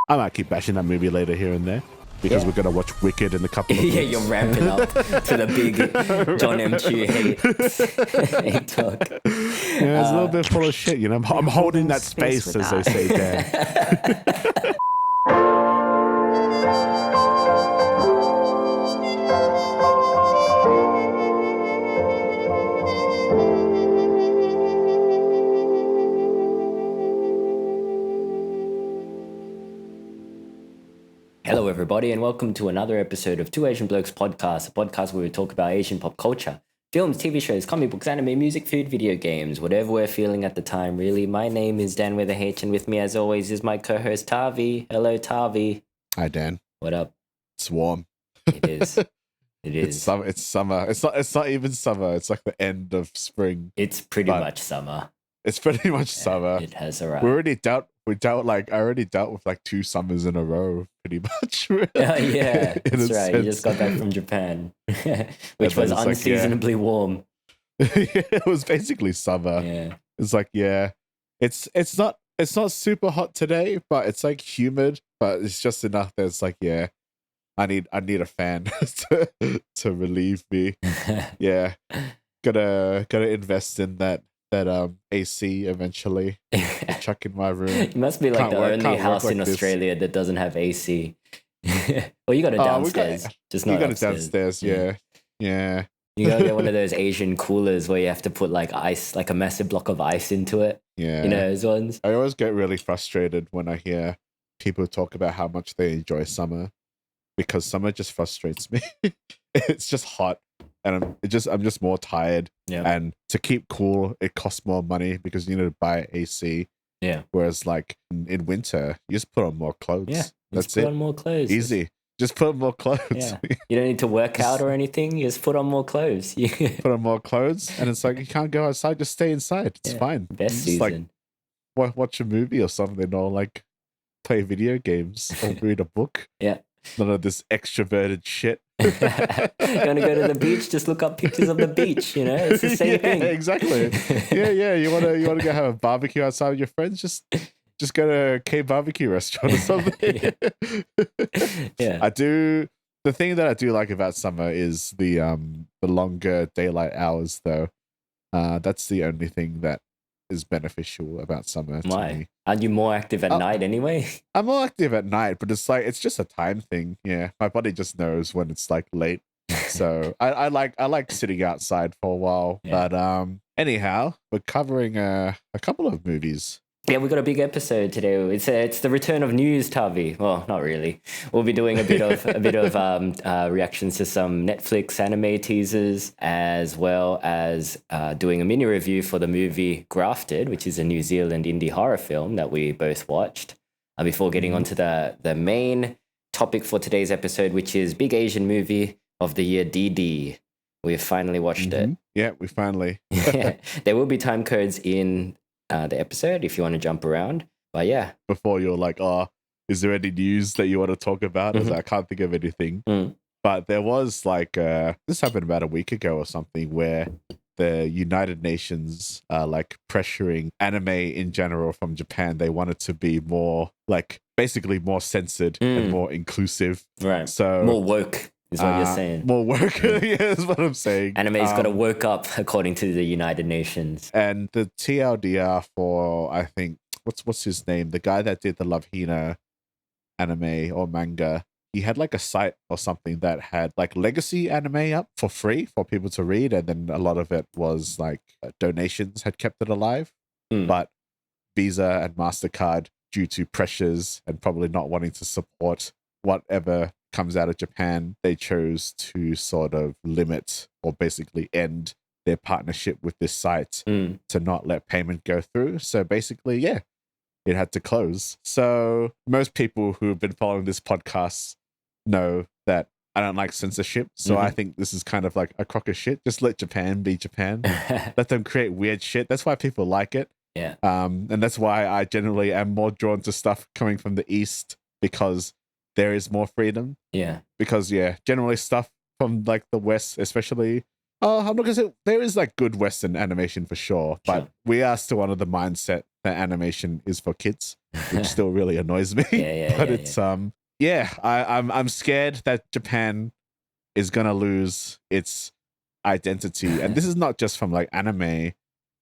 I might keep bashing that movie later here and there because we're going to watch Wicked in a couple of weeks. Yeah, you're ramping up to the big John M2 hate talk. Yeah, it's a little bit full of shit, you know. I'm holding that space, as they say there. Hello, everybody, and welcome to another episode of Two Asian Blokes Podcast, a podcast where we talk about Asian pop culture, films, TV shows, comic books, anime, music, food, video games, whatever we're feeling at the time, really. My name is Dan with a H, and with me, as always, is my co-host, Tavi. Hello, Tavi. Hi, Dan. What up? It's warm. It is. It is. It's summer. It's not even summer. It's like the end of spring. It's pretty much summer. It's pretty much summer. It has arrived. I already dealt with like 2 summers in a row, pretty much. Oh, yeah, that's right. You just got back from Japan, which was unseasonably warm. It was basically summer. Yeah. It's like, it's not super hot today, but it's like humid, but it's just enough that it's like, I need a fan to relieve me. Yeah. Gotta invest in that AC eventually. Chuck in my room. It must be like the only house in Australia that doesn't have AC. Well, you got it downstairs. Just not you got upstairs. it downstairs, yeah. You gotta get one of those Asian coolers where you have to put like ice, like a massive block of ice into it. Yeah. You know those ones? I always get really frustrated when I hear people talk about how much they enjoy summer, because summer just frustrates me. It's just hot. And I'm just more tired. Yeah. And to keep cool, it costs more money because you need to buy AC. Yeah. Whereas like in winter, you just put on more clothes. Yeah. That's it. Put on more clothes. Easy. Just put on more clothes. Yeah. You don't need to work out or anything. You just put on more clothes. Put on more clothes, and it's like you can't go outside. Just stay inside. It's fine. Best season. Like watch a movie or something, or like play video games or read a book. Yeah. None of this extroverted shit. You want to go to the beach? Just look up pictures of the beach. You know, it's the same thing. Exactly. Yeah. You want to go have a barbecue outside with your friends? Just go to a K-barbecue restaurant or something. Yeah. I do. The thing that I do like about summer is the longer daylight hours, though. That's the only thing that is beneficial about summer. Why? To me. Aren't you more active at night anyway? I'm more active at night, but it's just a time thing. Yeah, my body just knows when it's like late. So I like sitting outside for a while. Yeah. But anyhow, we're covering a couple of movies. Yeah, we've got a big episode today. It's the return of news, Tavi. Well, not really. We'll be doing a bit of reactions to some Netflix anime teasers, as well as doing a mini review for the movie Grafted, which is a New Zealand indie horror film that we both watched. Before getting onto the main topic for today's episode, which is big Asian movie of the year, Didi. We've finally watched it. Yeah, we finally. There will be time codes in the episode if you want to jump around, but yeah, before you're like, is there any news that you want to talk about? I can't think of anything. But there was like this happened about a week ago or something, where the United Nations are like pressuring anime in general from Japan. They want it to be more like basically more censored and more inclusive, right? So more woke is what you're saying. More woke. Yeah, that's what I'm saying. Anime's got to woke up according to the United Nations. And the TLDR for, I think, what's his name? The guy that did the Love Hina anime or manga. He had like a site or something that had like legacy anime up for free for people to read. And then a lot of it was like donations had kept it alive. But Visa and MasterCard, due to pressures and probably not wanting to support whatever comes out of Japan, they chose to sort of limit or basically end their partnership with this site to not let payment go through. So basically, it had to close. So most people who have been following this podcast know that I don't like censorship. So I think this is kind of like a crock of shit. Just let Japan be Japan. Let them create weird shit. That's why people like it. Yeah. And that's why I generally am more drawn to stuff coming from the East, because there is more freedom. Yeah. Because, generally stuff from like the West, especially, I'm not going to say there is like good Western animation for sure, but we are still under the mindset that animation is for kids, which still really annoys me. But it's I'm scared that Japan is gonna lose its identity, and this is not just from like anime.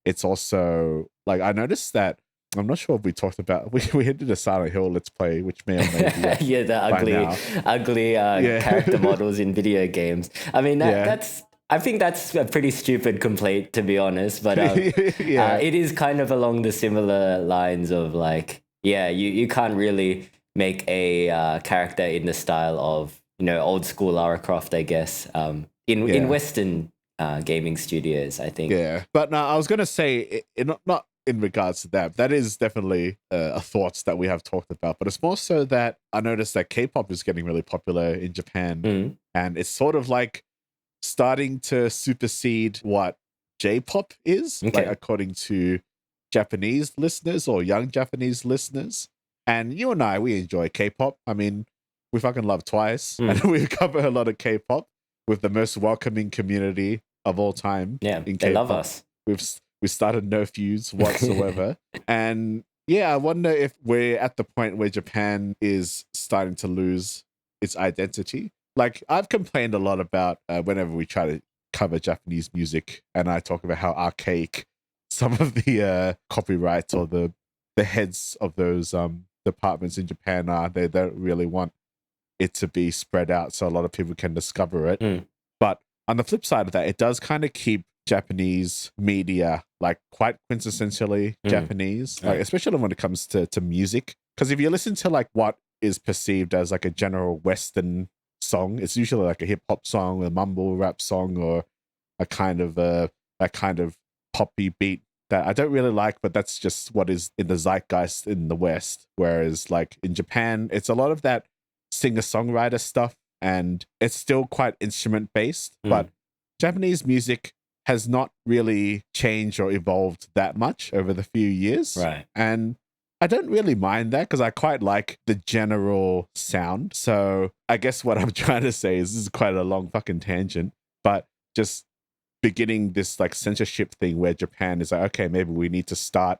It's also like I noticed that I'm not sure if we talked about we did a Silent Hill let's play, which may or may be the ugly character models in video games. I mean I think that's a pretty stupid complaint, to be honest, but it is kind of along the similar lines of like, you can't really make a character in the style of, old school Lara Croft, I guess, in Western gaming studios, I think. Yeah, but no, I was going to say, not in regards to that, that is definitely a thought that we have talked about, but it's more so that I noticed that K-pop is getting really popular in Japan, and it's sort of like starting to supersede what J-pop is, like according to Japanese listeners or young Japanese listeners. And you and I, we enjoy K-pop. I mean, we fucking love Twice, and we cover a lot of K-pop with the most welcoming community of all time. Yeah, in they K-pop. love us. We started no feuds whatsoever. And I wonder if we're at the point where Japan is starting to lose its identity. Like, I've complained a lot about whenever we try to cover Japanese music, and I talk about how archaic some of the copyrights or the heads of those departments in Japan are. They don't really want it to be spread out so a lot of people can discover it. But on the flip side of that, it does kind of keep Japanese media like quite quintessentially Japanese, like especially when it comes to music. Because if you listen to like what is perceived as like a general Western song, it's usually like a hip hop song, a mumble rap song, or a kind of poppy beat that I don't really like, but that's just what is in the zeitgeist in the West. Whereas like in Japan, it's a lot of that singer-songwriter stuff, and it's still quite instrument based, but Japanese music has not really changed or evolved that much over the few years. Right. And I don't really mind that because I quite like the general sound. So I guess what I'm trying to say is this is quite a long fucking tangent, but just beginning this like censorship thing where Japan is like, okay, maybe we need to start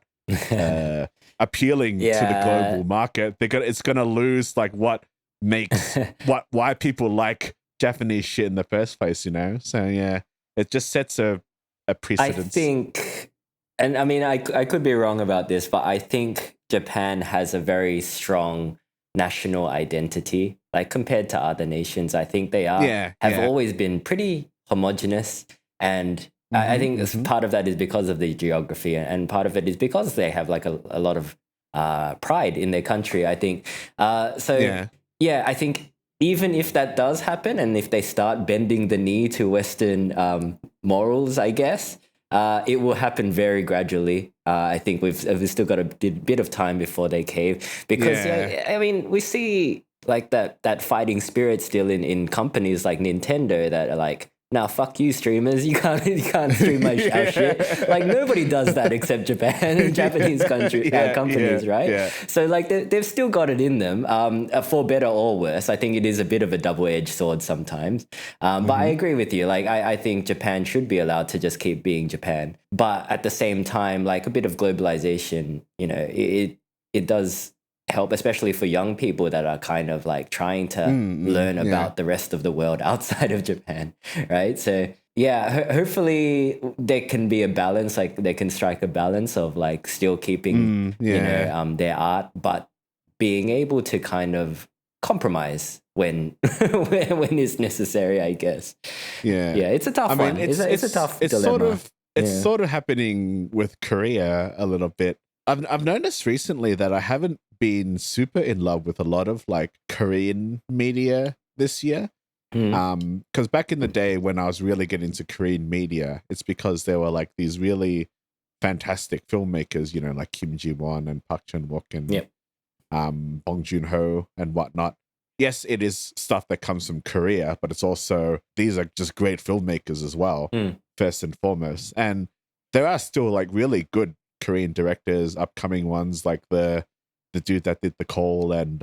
appealing to the global market. It's going to lose like what makes why people like Japanese shit in the first place, So it just sets a precedence. I think, and I mean, I could be wrong about this, but I think Japan has a very strong national identity, like compared to other nations. I think they have always been pretty homogenous, and I think part of that is because of the geography, and part of it is because they have like a lot of pride in their country, I think. I think even if that does happen, and if they start bending the knee to Western morals, I guess, it will happen very gradually. I think we've still got a bit of time before they cave, because I mean, we see like that fighting spirit still in companies like Nintendo that are like, now fuck you streamers, you can't stream our shit. Like nobody does that except Japan, Japanese companies, right? Yeah. So like they've still got it in them, for better or worse. I think it is a bit of a double-edged sword sometimes. But I agree with you. Like I think Japan should be allowed to just keep being Japan. But at the same time, like a bit of globalization, it does help, especially for young people that are kind of like trying to learn about the rest of the world outside of Japan, right? So hopefully there can be a balance, like they can strike a balance of like still keeping their art, but being able to kind of compromise when it's necessary, I guess. It's a tough one. It's a tough dilemma. Sort of happening with Korea a little bit. I've noticed recently that I haven't been super in love with a lot of like Korean media this year. Because back in the day when I was really getting into Korean media, it's because there were like these really fantastic filmmakers, like Kim Ji-won and Park Chan-wook and Bong Joon-ho and whatnot. Yes, it is stuff that comes from Korea, but it's also, these are just great filmmakers as well, first and foremost. And there are still like really good Korean directors, upcoming ones, like the dude that did The Call and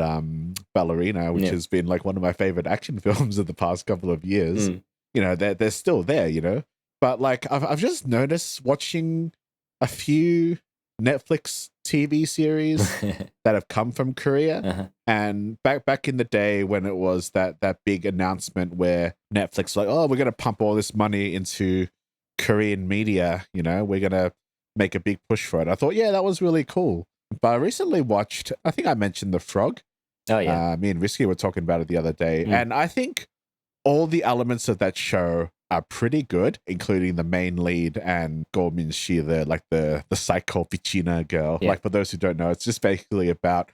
Ballerina, which has been like one of my favorite action films of the past couple of years. They're still there, but like I've just noticed watching a few Netflix TV series that have come from Korea. And back in the day when it was that big announcement where Netflix was like, oh, we're going to pump all this money into Korean media, we're going to make a big push for it. I thought, yeah, that was really cool. But I recently watched, I think I mentioned The Frog. Oh, yeah. Me and Risky were talking about it the other day. And I think all the elements of that show are pretty good, including the main lead and Go Min-shi, the psycho Pichina girl. Yeah. Like, for those who don't know, it's just basically about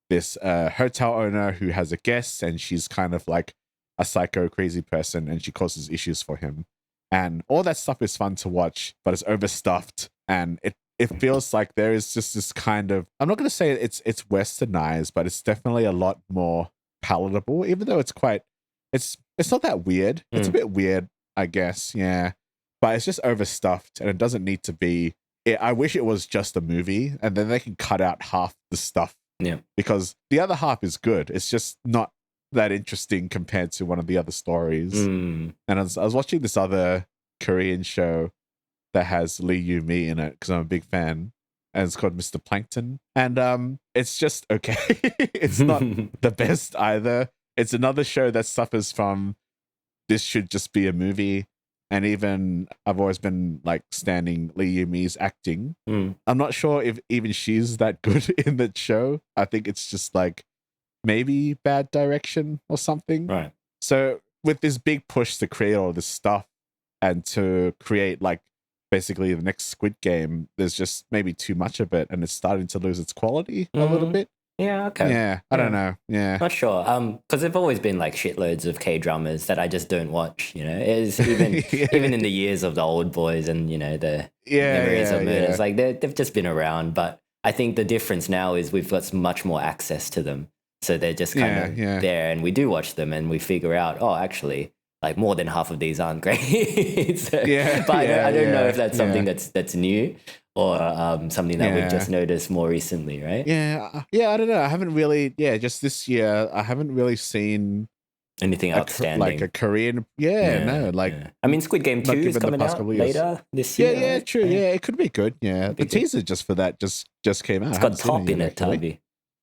this hotel owner who has a guest, and she's kind of like a psycho crazy person, and she causes issues for him. And all that stuff is fun to watch, but it's overstuffed, and it feels like there is just this kind of, I'm not going to say it's westernized, but it's definitely a lot more palatable, even though it's not that weird. It's a bit weird, I guess, yeah. But it's just overstuffed, and it doesn't need to be. I wish it was just a movie, and then they can cut out half the stuff. Yeah. Because the other half is good. It's just not that interesting compared to one of the other stories. And I was watching this other Korean show that has Lee Yu-mi in it because I'm a big fan, and it's called Mr. Plankton. And it's just okay. It's not the best either. It's another show that suffers from this should just be a movie. And even I've always been like standing Lee Yu-mi's acting. I'm not sure if even she's that good in that show. I think it's just like maybe bad direction or something. Right. So with this big push to create all this stuff and to create like basically the next Squid Game, there's just maybe too much of it, and it's starting to lose its quality a little bit. Yeah, okay. Yeah, I don't know. Yeah. Not sure. Because there've always been like shitloads of K-dramas that I just don't watch, It's even in the years of the Old Boys and, the Memories of Murders, like they've just been around. But I think the difference now is we've got much more access to them. So they're just kind of there, and we do watch them and we figure out, oh, actually, like more than half of these aren't great. But I don't know if that's something that's new. Or something that we've just noticed more recently, right? Yeah, I don't know. I haven't really, just this year, I haven't really seen anything outstanding. Like a Korean, I mean, Squid Game 2 is coming out later this year. Yeah, true. Yeah, it could be good. Yeah, the teaser just for that just came out. It's got Top in it, Tavi.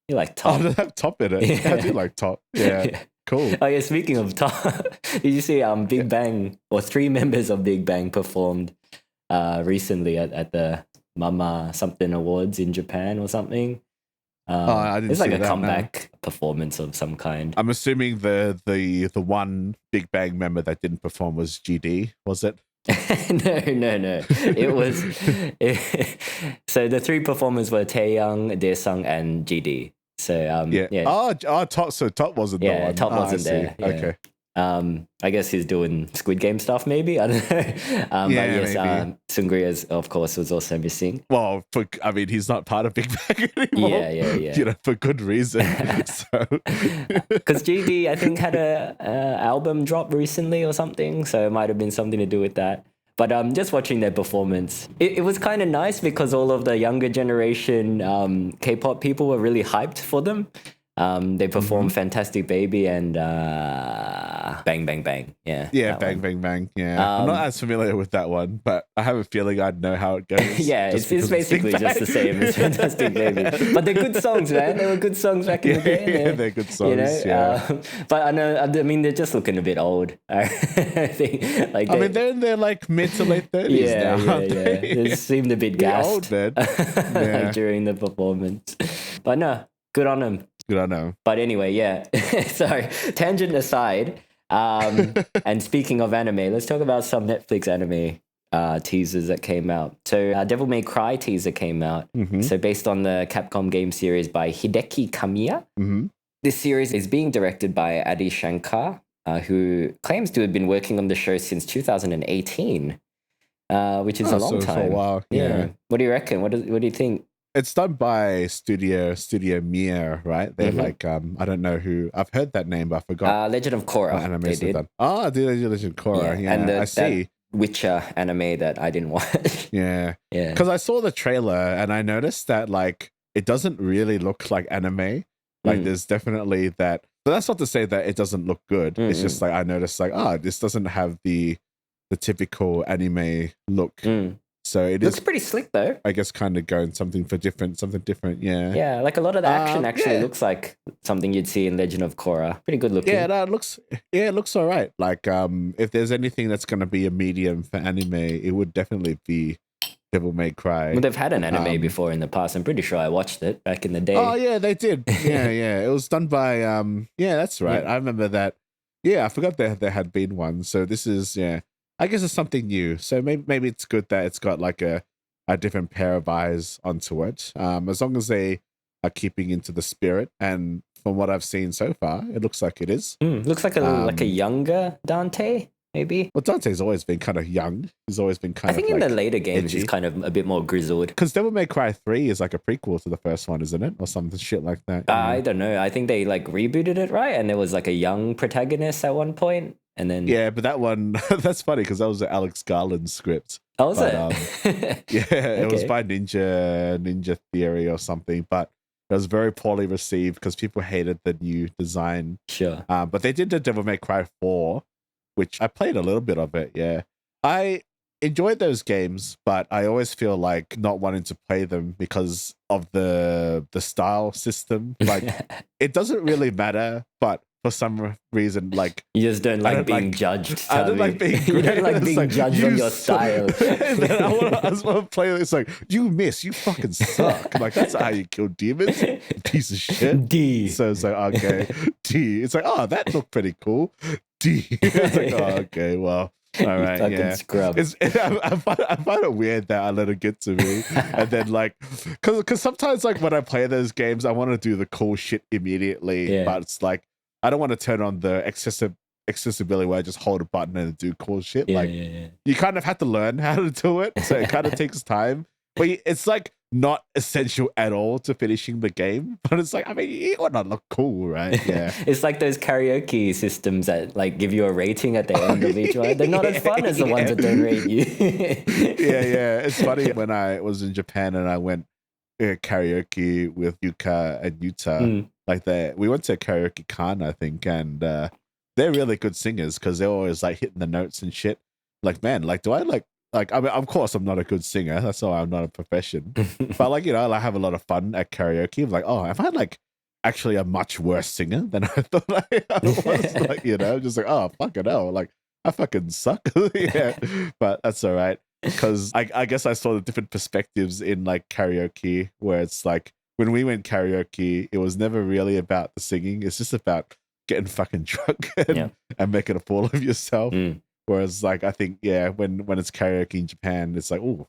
You like Top? Oh, they have Top in it. Yeah. I do like Top. Yeah. Cool. Oh, yeah, speaking of Top, did you see Big Bang, or 3 members of Big Bang performed recently at the Mama something awards in Japan or something? I didn't it's like see a that, comeback performance of some kind. I'm assuming the one Big Bang member that didn't perform was GD, was it? No. It was so the 3 performers were Taeyang, Daesung, and GD. So yeah. Oh, Top. So Top wasn't the one. Yeah, Top wasn't there. Yeah. Okay. I guess he's doing Squid Game stuff, maybe. I don't know. But yes, Sungria, of course, was also missing. Well, he's not part of Big Bang anymore. Yeah. For good reason. Because GD, I think, had a album drop recently or something, so it might have been something to do with that. But just watching their performance, it was kind of nice because all of the younger generation K-pop people were really hyped for them. They performed Fantastic Baby and Bang Bang Bang. Yeah, Bang Bang Bang. Yeah, I'm not as familiar with that one, but I have a feeling I'd know how it goes. Yeah, it's basically just the same as Fantastic Baby. But they're good songs, man. They were good songs back in the day. They're good songs. But I mean, they're just looking a bit old. I think. They're in their like mid to late 30s now. Yeah. They seemed a bit gassed old, man. during the performance. But no, good on them. Good, I know. But anyway, sorry, tangent aside. And speaking of anime, let's talk about some Netflix anime teasers that came out. So Devil May Cry teaser came out. So based on the Capcom game series by Hideki Kamiya. This series is being directed by Adi Shankar, who claims to have been working on the show since 2018, which is a long time. For a while. Yeah. What do you reckon? What do you think? It's done by Studio Mir, right? They're like, I don't know who. I've heard that name, but I forgot. Legend of Korra. They did. Legend of Korra. Yeah, and I see. Witcher anime that I didn't watch. Yeah. Because I saw the trailer and I noticed that like it doesn't really look like anime. Like there's definitely that. But that's not to say that it doesn't look good. It's just like I noticed like, this doesn't have the typical anime look. So it Looks is, pretty slick though. I guess, kind of going something different. Yeah. Yeah, like a lot of the action actually yeah. looks like something you'd see in Legend of Korra. Pretty good looking. Yeah, no, it looks all right. Like, if there's anything that's going to be a medium for anime, it would definitely be Devil May Cry. Well, they've had an anime before in the past. I'm pretty sure I watched it back in the day. Oh yeah, they did. Yeah. It was done by yeah, that's right. Yeah. I remember that. Yeah, I forgot there had been one. So this is, yeah, I guess it's something new. So maybe it's good that it's got like a different pair of eyes onto it. As long as they are keeping into the spirit, and from what I've seen so far, it looks like it is. Looks like a younger Dante, maybe. Well, Dante's always been kind of young. He's always been kind I think of in like the later games he's kind of a bit more grizzled. Because Devil May Cry 3 is like a prequel to the first one, isn't it? Or something shit like that. I don't know. I think they like rebooted it, right? And there was like a young protagonist at one point, and then yeah, but that one that's funny because that was the Alex Garland script. Oh, was it? Yeah, it was by Ninja Theory or something, but it was very poorly received because people hated the new design. Sure. But they did the Devil May Cry 4, which I played a little bit of it. Yeah, I enjoyed those games, but I always feel like not wanting to play them because of the style system. Like, it doesn't really matter, but for some reason, like, you just don't like being judged. I don't like being. You don't like being judged on your style. I just want to play. It's like, you fucking suck. Like, that's how you kill demons, you piece of shit. D. So it's like, okay, D. It's like, oh, that looked pretty cool. D. It's like, oh, okay, well. All right, yeah. Scrub. I find it weird that I let it get to me, and then like, because sometimes like when I play those games, I want to do the cool shit immediately, but it's like I don't want to turn on the accessibility where I just hold a button and do cool shit. You kind of have to learn how to do it, so it kind of takes time. But it's like not essential at all to finishing the game. But it's like, I mean, you want to look cool, right? Yeah. It's like those karaoke systems that like give you a rating at the end of each one. They're not as fun as the ones that don't rate you. Yeah. It's funny when I was in Japan and I went karaoke with Yuka and Yuta. Like we went to karaoke con, I think, and they're really good singers because they're always like hitting the notes and shit. Like, man, like, do I like, I mean, of course, I'm not a good singer. That's why I'm not a profession. But like, you know, I have a lot of fun at karaoke. I'm like, oh, am I like actually a much worse singer than I thought I was? Like, you know, just like, oh, fucking hell, like I fucking suck. Yeah, but that's all right because I guess I saw the different perspectives in like karaoke where it's like when we went karaoke, it was never really about the singing. It's just about getting fucking drunk and making a fool of yourself. Whereas, like, I think, when it's karaoke in Japan, it's like, oh,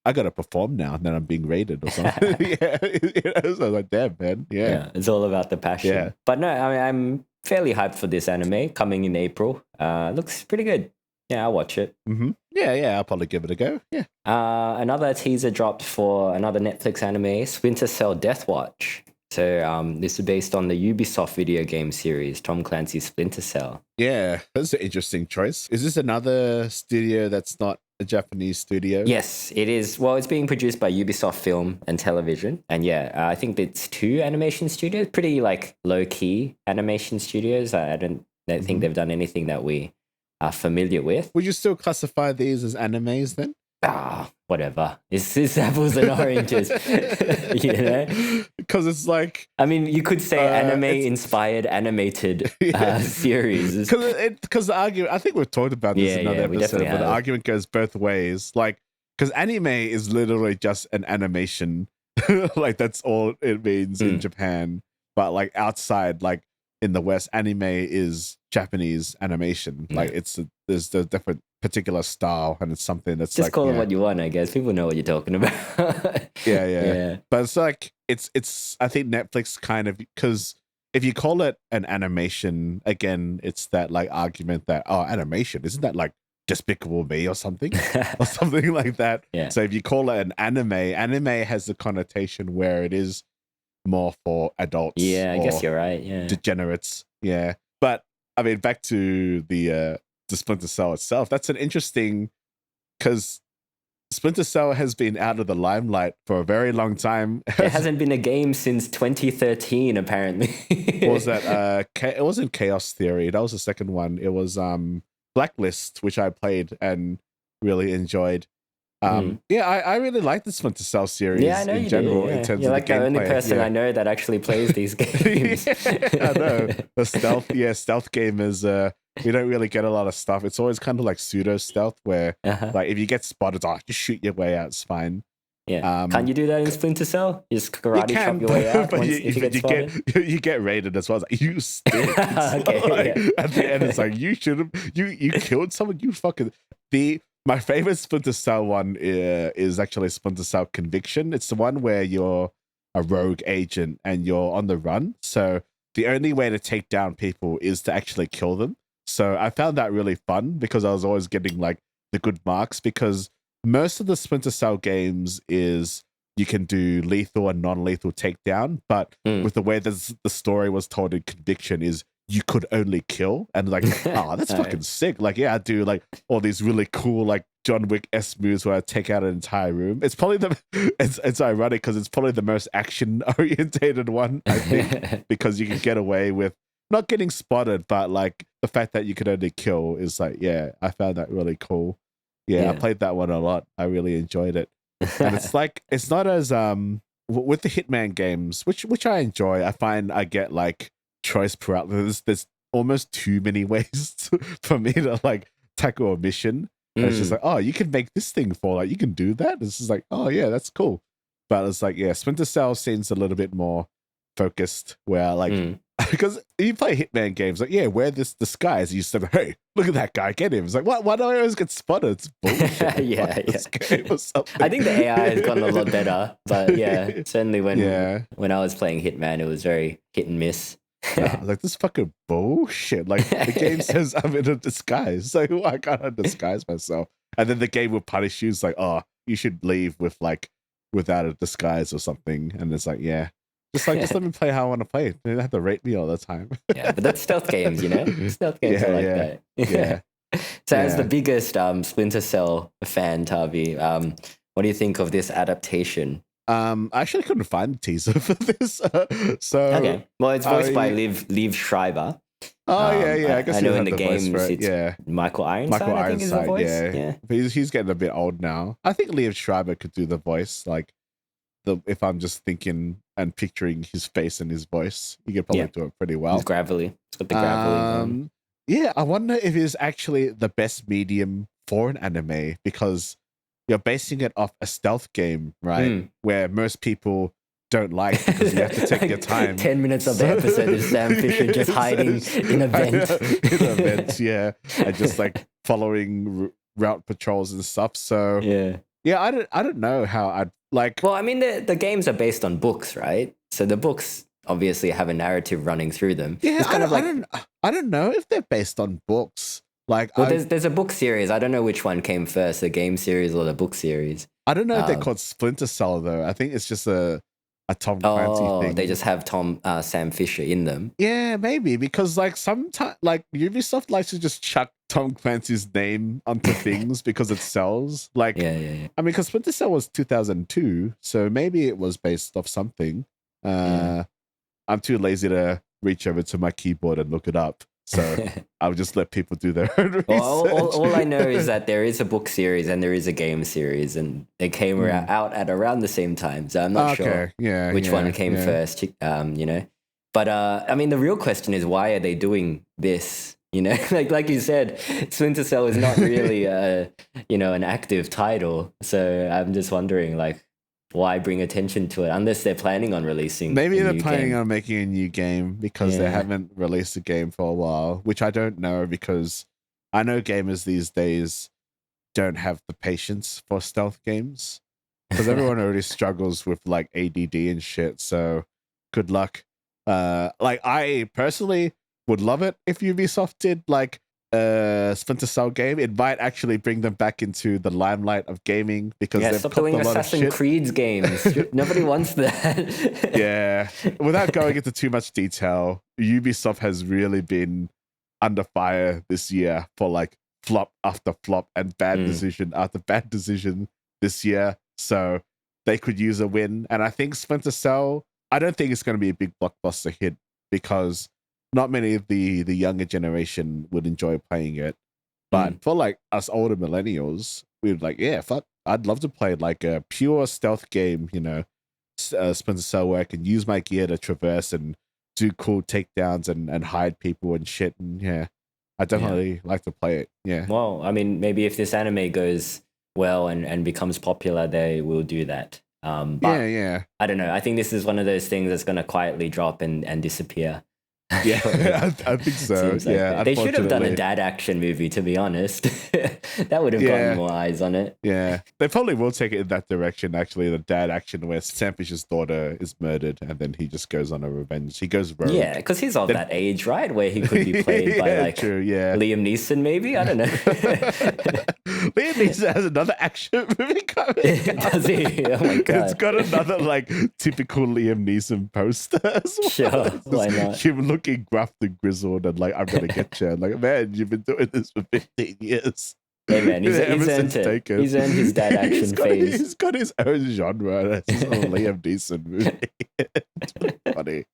I got to perform now, and then I'm being rated or something. So I was like, damn, man. Yeah. It's all about the passion. Yeah. But no, I mean, I'm fairly hyped for this anime coming in April. Looks pretty good. Yeah, I'll watch it. Mm-hmm. Yeah, I'll probably give it a go. Yeah. Another teaser dropped for another Netflix anime, Splinter Cell Deathwatch. So this is based on the Ubisoft video game series, Tom Clancy's Splinter Cell. Yeah, that's an interesting choice. Is this another studio that's not a Japanese studio? Yes, it is. Well, it's being produced by Ubisoft Film and Television. And I think it's 2 animation studios, pretty like low-key animation studios. I don't think they've done anything that we are familiar with. Would you still classify these as animes then? Whatever. It's apples and oranges, you know? Because it's like... I mean, you could say anime-inspired animated series. Because the argument... I think we've talked about this in another episode, but the argument goes both ways. Like, because anime is literally just an animation. Like, that's all it means in Japan. But, like, outside, like, in the West, anime is Japanese animation. Like, there's the different particular style, and it's something that's just like, call it what you want, I guess. People know what you're talking about. yeah. But it's like it's I think Netflix kind of, because if you call it an animation, again, it's that like argument that animation, isn't that like Despicable Me or something or something like that. So if you call it an anime has the connotation where it is more for adults. I guess you're right. Yeah, degenerates. Yeah, but I mean, back to the Splinter Cell itself, that's an interesting, because Splinter Cell has been out of the limelight for a very long time. It hasn't been a game since 2013, apparently. What was that? It wasn't Chaos Theory. That was the second one. It was Blacklist, which I played and really enjoyed. Yeah, I really like the Splinter Cell series Yeah, I know in you general do. Yeah. in terms You're of like the the only gameplay. person I know that actually plays these games. I know. The stealth game is we don't really get a lot of stuff. It's always kind of like pseudo stealth where like if you get spotted, just shoot your way out, it's fine. Yeah. Can't you do that in Splinter Cell? You just karate chop your way out if you get spotted? You get raided as well. It's like, you stink. At the end, it's like, you should have, you killed someone, you fucking... My favorite Splinter Cell one is actually Splinter Cell Conviction. It's the one where you're a rogue agent and you're on the run. So the only way to take down people is to actually kill them. So I found that really fun because I was always getting like the good marks, because most of the Splinter Cell games is you can do lethal and non-lethal takedown, but with the way that the story was told in Conviction is you could only kill, and like, that's fucking sick. Like, yeah, I do like all these really cool like John Wick-esque moves where I take out an entire room. It's probably it's ironic because it's probably the most action orientated one, I think, because you can get away with not getting spotted, but like the fact that you could only kill is like, yeah, I found that really cool. Yeah, I played that one a lot. I really enjoyed it. And it's like, it's not as with the Hitman games, which I enjoy. I find I get like choice paralysis. There's almost too many ways for me to like tackle a mission. And it's just like, oh, you can make this thing fall. Like, you can do that. It's just like, oh yeah, that's cool. But it's like, yeah, Splinter Cell seems a little bit more focused, where like, because you play Hitman games, like, yeah, wear this disguise. You say, hey, look at that guy, get him. It's like, why do I always get spotted? It's bullshit. Yeah. I think the AI has gotten a lot better, but yeah, certainly when I was playing Hitman, it was very hit and miss. Like, this fucking bullshit. Like, the game says I'm in a disguise, so why can't I disguise myself? And then the game will punish you. It's like, oh, you should leave with like without a disguise or something. And it's like, yeah, just let me play how I want to play. You don't have to rate me all the time. Yeah, but that's stealth games, you know. Stealth games are like that. Yeah. So, as the biggest Splinter Cell fan, Tavi, what do you think of this adaptation? I actually couldn't find the teaser for this. Okay. Well, it's voiced by Liev Schreiber. Oh, yeah. I guess I know in the games it's yeah. Michael Ironside, I think, is the voice. Yeah. But he's getting a bit old now. I think Liev Schreiber could do the voice. Like, if I'm just thinking and picturing his face and his voice, he could probably do it pretty well. It's gravelly. It's got the gravelly. Yeah, I wonder if it's actually the best medium for an anime, because you're basing it off a stealth game, right? Where most people don't like, because you have to take your time. 10 minutes of the episode is Sam Fisher just hiding in a vent. In a vent, yeah. And just like following route patrols and stuff. So yeah, I don't know how I'd like. Well, I mean, the games are based on books, right? So the books obviously have a narrative running through them. Yeah, it's kind of like, I don't know if they're based on books. Like, well, there's a book series. I don't know which one came first, the game series or the book series. I don't know if they're called Splinter Cell though. I think it's just a Tom Clancy thing. They just have Sam Fisher in them. Yeah, maybe, because like sometimes like Ubisoft likes to just chuck Tom Clancy's name onto things because it sells. Like, yeah. I mean, because Splinter Cell was 2002, so maybe it was based off something. I'm too lazy to reach over to my keyboard and look it up. So I'll just let people do their own research. Well, all I know is that there is a book series and there is a game series, and they came out at around the same time. So I'm not sure which one came first, you know. But I mean, the real question is, why are they doing this? You know, like you said, Splinter Cell is not really an active title. So I'm just wondering, like, why bring attention to it unless they're planning on releasing? Maybe they're planning on making a new game because they haven't released a game for a while, which I don't know, because I know gamers these days don't have the patience for stealth games, because everyone already struggles with like ADD and shit. So good luck. Like, I personally would love it if Ubisoft did like Splinter Cell game. It might actually bring them back into the limelight of gaming, because they've stop doing Assassin's Creed games. Nobody wants that. Yeah, without going into too much detail, Ubisoft has really been under fire this year for like flop after flop and bad decision after bad decision this year. So they could use a win, and I think Splinter Cell, I don't think it's going to be a big blockbuster hit, because not many of the younger generation would enjoy playing it. But for like us older millennials, we would like, yeah, fuck, I'd love to play like a pure stealth game, Splinter Cell, where I can use my gear to traverse and do cool takedowns and hide people and shit. And yeah, I definitely like to play it. Yeah. Well, I mean, maybe if this anime goes well and becomes popular, they will do that. But yeah. I don't know. I think this is one of those things that's going to quietly drop and disappear. Yeah, I think so. Yeah, they should have done a dad action movie, to be honest. That would have gotten more eyes on it. Yeah, they probably will take it in that direction. Actually, the dad action where Sam Fisher's daughter is murdered, and then he just goes on a revenge. He goes rogue. Yeah, because he's of that age, right, where he could be played by Liam Neeson, maybe. I don't know. Liam Neeson has another action movie coming. Does he? Oh my god! It's got another like typical Liam Neeson poster as well. Sure, why not? Him looking gruff and grizzled and like, I'm gonna get you. Like, man, you've been doing this for 15 years. Hey man, he's earned it. He's earned his dad action phase. He's got his own genre. That's his own Liam Neeson movie. It's funny.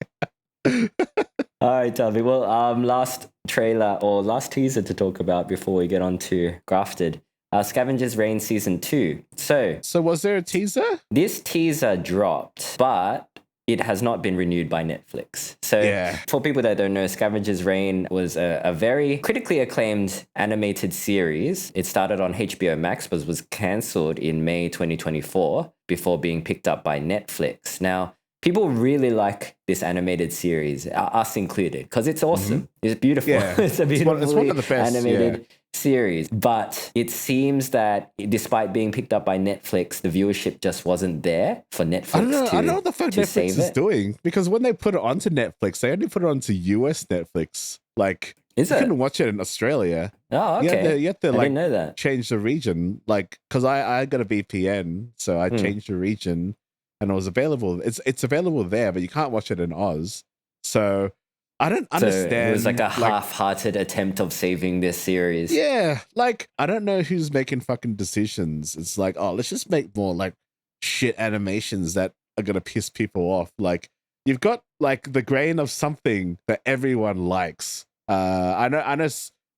All right, Tavi. Well, last trailer or last teaser to talk about before we get on to Grafted. Scavengers Reign Season 2. So was there a teaser? This teaser dropped, but it has not been renewed by Netflix. So for people that don't know, Scavengers Reign was a very critically acclaimed animated series. It started on HBO Max, but was cancelled in May 2024 before being picked up by Netflix. Now, people really like this animated series, us included, because it's awesome. Mm-hmm. It's beautiful. Yeah. It's a beautiful it's one of the best, animated series. But it seems that despite being picked up by Netflix, the viewership just wasn't there for Netflix I don't know what the fuck Netflix is doing. Because when they put it onto Netflix, they only put it onto US Netflix. Like, you couldn't watch it in Australia. Oh, okay. You have to I didn't know that. Change the region. Like, because I got a VPN, so I changed the region. And it was available. It's available there, but you can't watch it in Oz. So I don't understand. It was like a half-hearted attempt of saving this series. Yeah, like I don't know who's making fucking decisions. It's like, oh, let's just make more like shit animations that are gonna piss people off. Like you've got like the grain of something that everyone likes. I know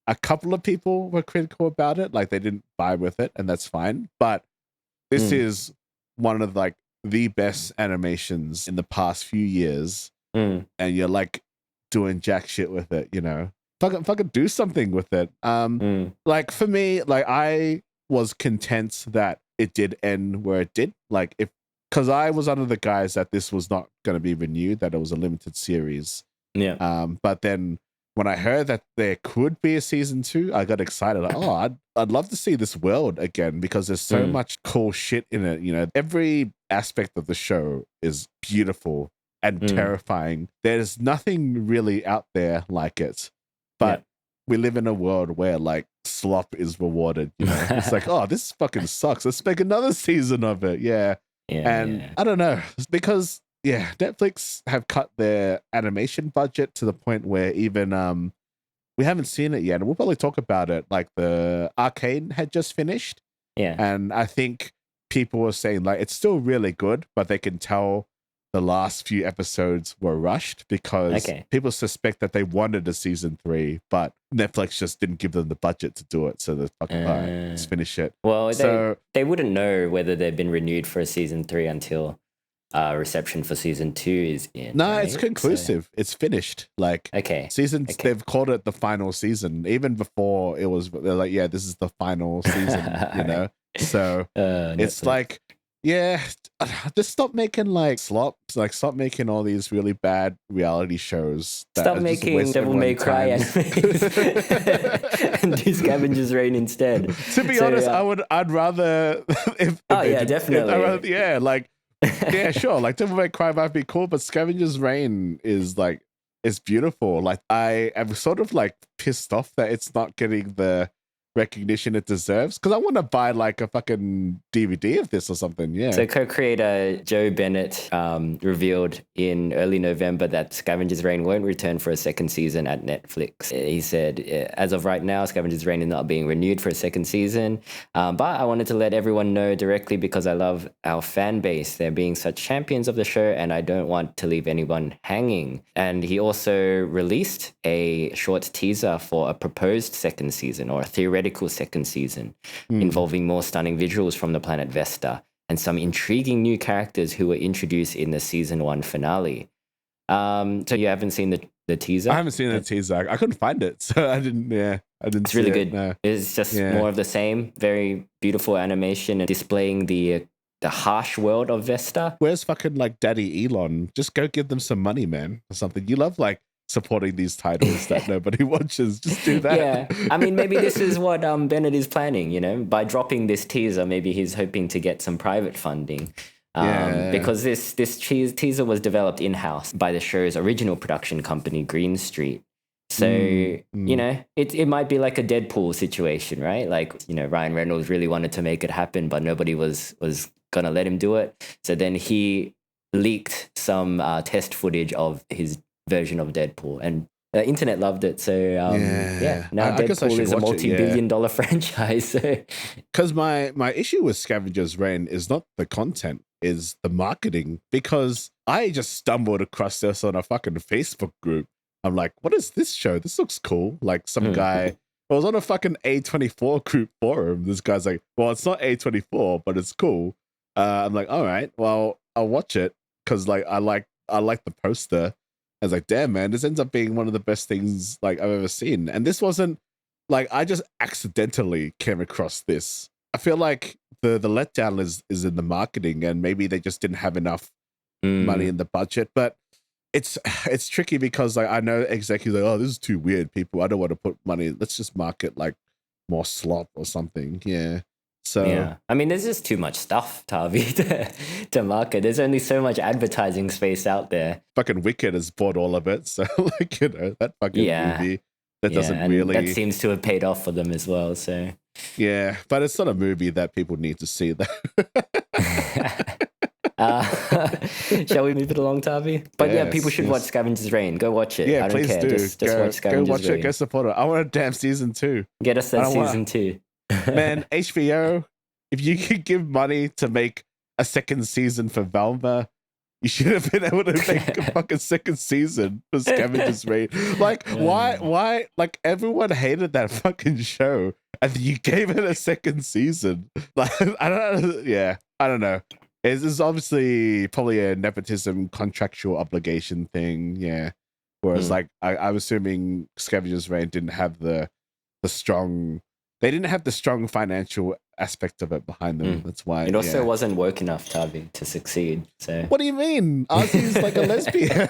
a couple of people were critical about it, like they didn't vibe with it, and that's fine. But this is one of like the best animations in the past few years, and you're like doing jack shit with it, fucking do something with it. Like for me, like I was content that it did end where it did, like because I was under the guise that this was not going to be renewed, that it was a limited series. But then when I heard that there could be a season 2, I got excited. Like, oh, I'd love to see this world again because there's so much cool shit in it. Every aspect of the show is beautiful and terrifying. There's nothing really out there like it. But we live in a world where like slop is rewarded. It's like, oh, this fucking sucks. Let's make another season of it. I don't know, because Netflix have cut their animation budget to the point where even we haven't seen it yet, and we'll probably talk about it. Like the Arcane had just finished, and I think people were saying like it's still really good, but they can tell the last few episodes were rushed because people suspect that they wanted a season 3, but Netflix just didn't give them the budget to do it. So they're fucking, all right, let's finish it. Well, they wouldn't know whether they've been renewed for a season 3 until reception for season 2 is in. No, right? It's conclusive. So it's finished. Like, they've called it the final season. Even before it was, they're like, this is the final season, So it's like, just stop making like slops, like stop making all these really bad reality shows. Stop making Devil May Cry animes and do Scavengers Reign instead. To be honest, I'd rather definitely. Sure, like Devil May Cry might be cool, but Scavengers Reign is like, it's beautiful. Like I am sort of like pissed off that it's not getting the recognition it deserves, because I want to buy like a fucking DVD of this or something. So co-creator Joe Bennett revealed in early November that Scavengers Reign won't return for a second season at Netflix. He said, as of right now, Scavengers Reign is not being renewed for a second season, but I wanted to let everyone know directly because I love our fan base. They're being such champions of the show and I don't want to leave anyone hanging. And he also released a short teaser for a proposed second season, or a theoretical theoretical second season involving more stunning visuals from the planet Vesta and some intriguing new characters who were introduced in the season 1 finale. So you haven't seen the teaser? I haven't seen the teaser. I couldn't find it, so I didn't. Yeah, I didn't. It's really see good. It, no. It's just more of the same. Very beautiful animation and displaying the harsh world of Vesta. Where's fucking like Daddy Elon? Just go give them some money, man, or something. You love like supporting these titles that nobody watches. Just do that. Yeah, I mean, maybe this is what Bennett is planning. You know, by dropping this teaser, maybe he's hoping to get some private funding. Because this teaser was developed in-house by the show's original production company, Green Street. So, you know, it might be like a Deadpool situation, right? Like, you know, Ryan Reynolds really wanted to make it happen, but nobody was going to let him do it. So then he leaked some test footage of his version of Deadpool, and the internet loved it. So, now Deadpool is a multi-billion-dollar franchise. Because my issue with Scavengers Reign is not the content, is the marketing, because I just stumbled across this on a fucking Facebook group. I'm like, what is this show? This looks cool. Like some guy, I was on a fucking A24 group forum. This guy's like, well, it's not A24, but it's cool. I'm like, all right, well, I'll watch it because like I like the poster. I was like, damn, man, this ends up being one of the best things like I've ever seen. And this wasn't like, I just accidentally came across this. I feel like the letdown is in the marketing, and maybe they just didn't have enough money in the budget. But it's tricky because like I know executives like, oh, this is too weird, people. I don't want to put money. Let's just market like more slop or something. Yeah. So yeah, I mean, there's just too much stuff, Tavi, to market. There's only so much advertising space out there. Fucking Wicked has bought all of it, so like, you know, that fucking movie that doesn't really. That seems to have paid off for them as well. So yeah, but it's not a movie that people need to see. That. Shall we move it along, Tavi? But yeah, people should watch Scavengers Reign. Go watch it. Yeah, I don't please care. do. Just watch Scavengers Go watch Reign. it. Go support it. I want a damn season 2. Get us that season 2. Man, HBO, if you could give money to make a second season for Velma, you should have been able to make a fucking second season for Scavengers Reign. Like, why? Like, everyone hated that fucking show, and you gave it a second season. Like, I don't know. It's obviously probably a nepotism contractual obligation thing. Yeah. Whereas, like, I'm assuming Scavengers Reign didn't have the strong. They didn't have the strong financial aspect of it behind them. That's why it also wasn't woke enough, Tavi, to succeed. So what do you mean? Ozzy's like a lesbian.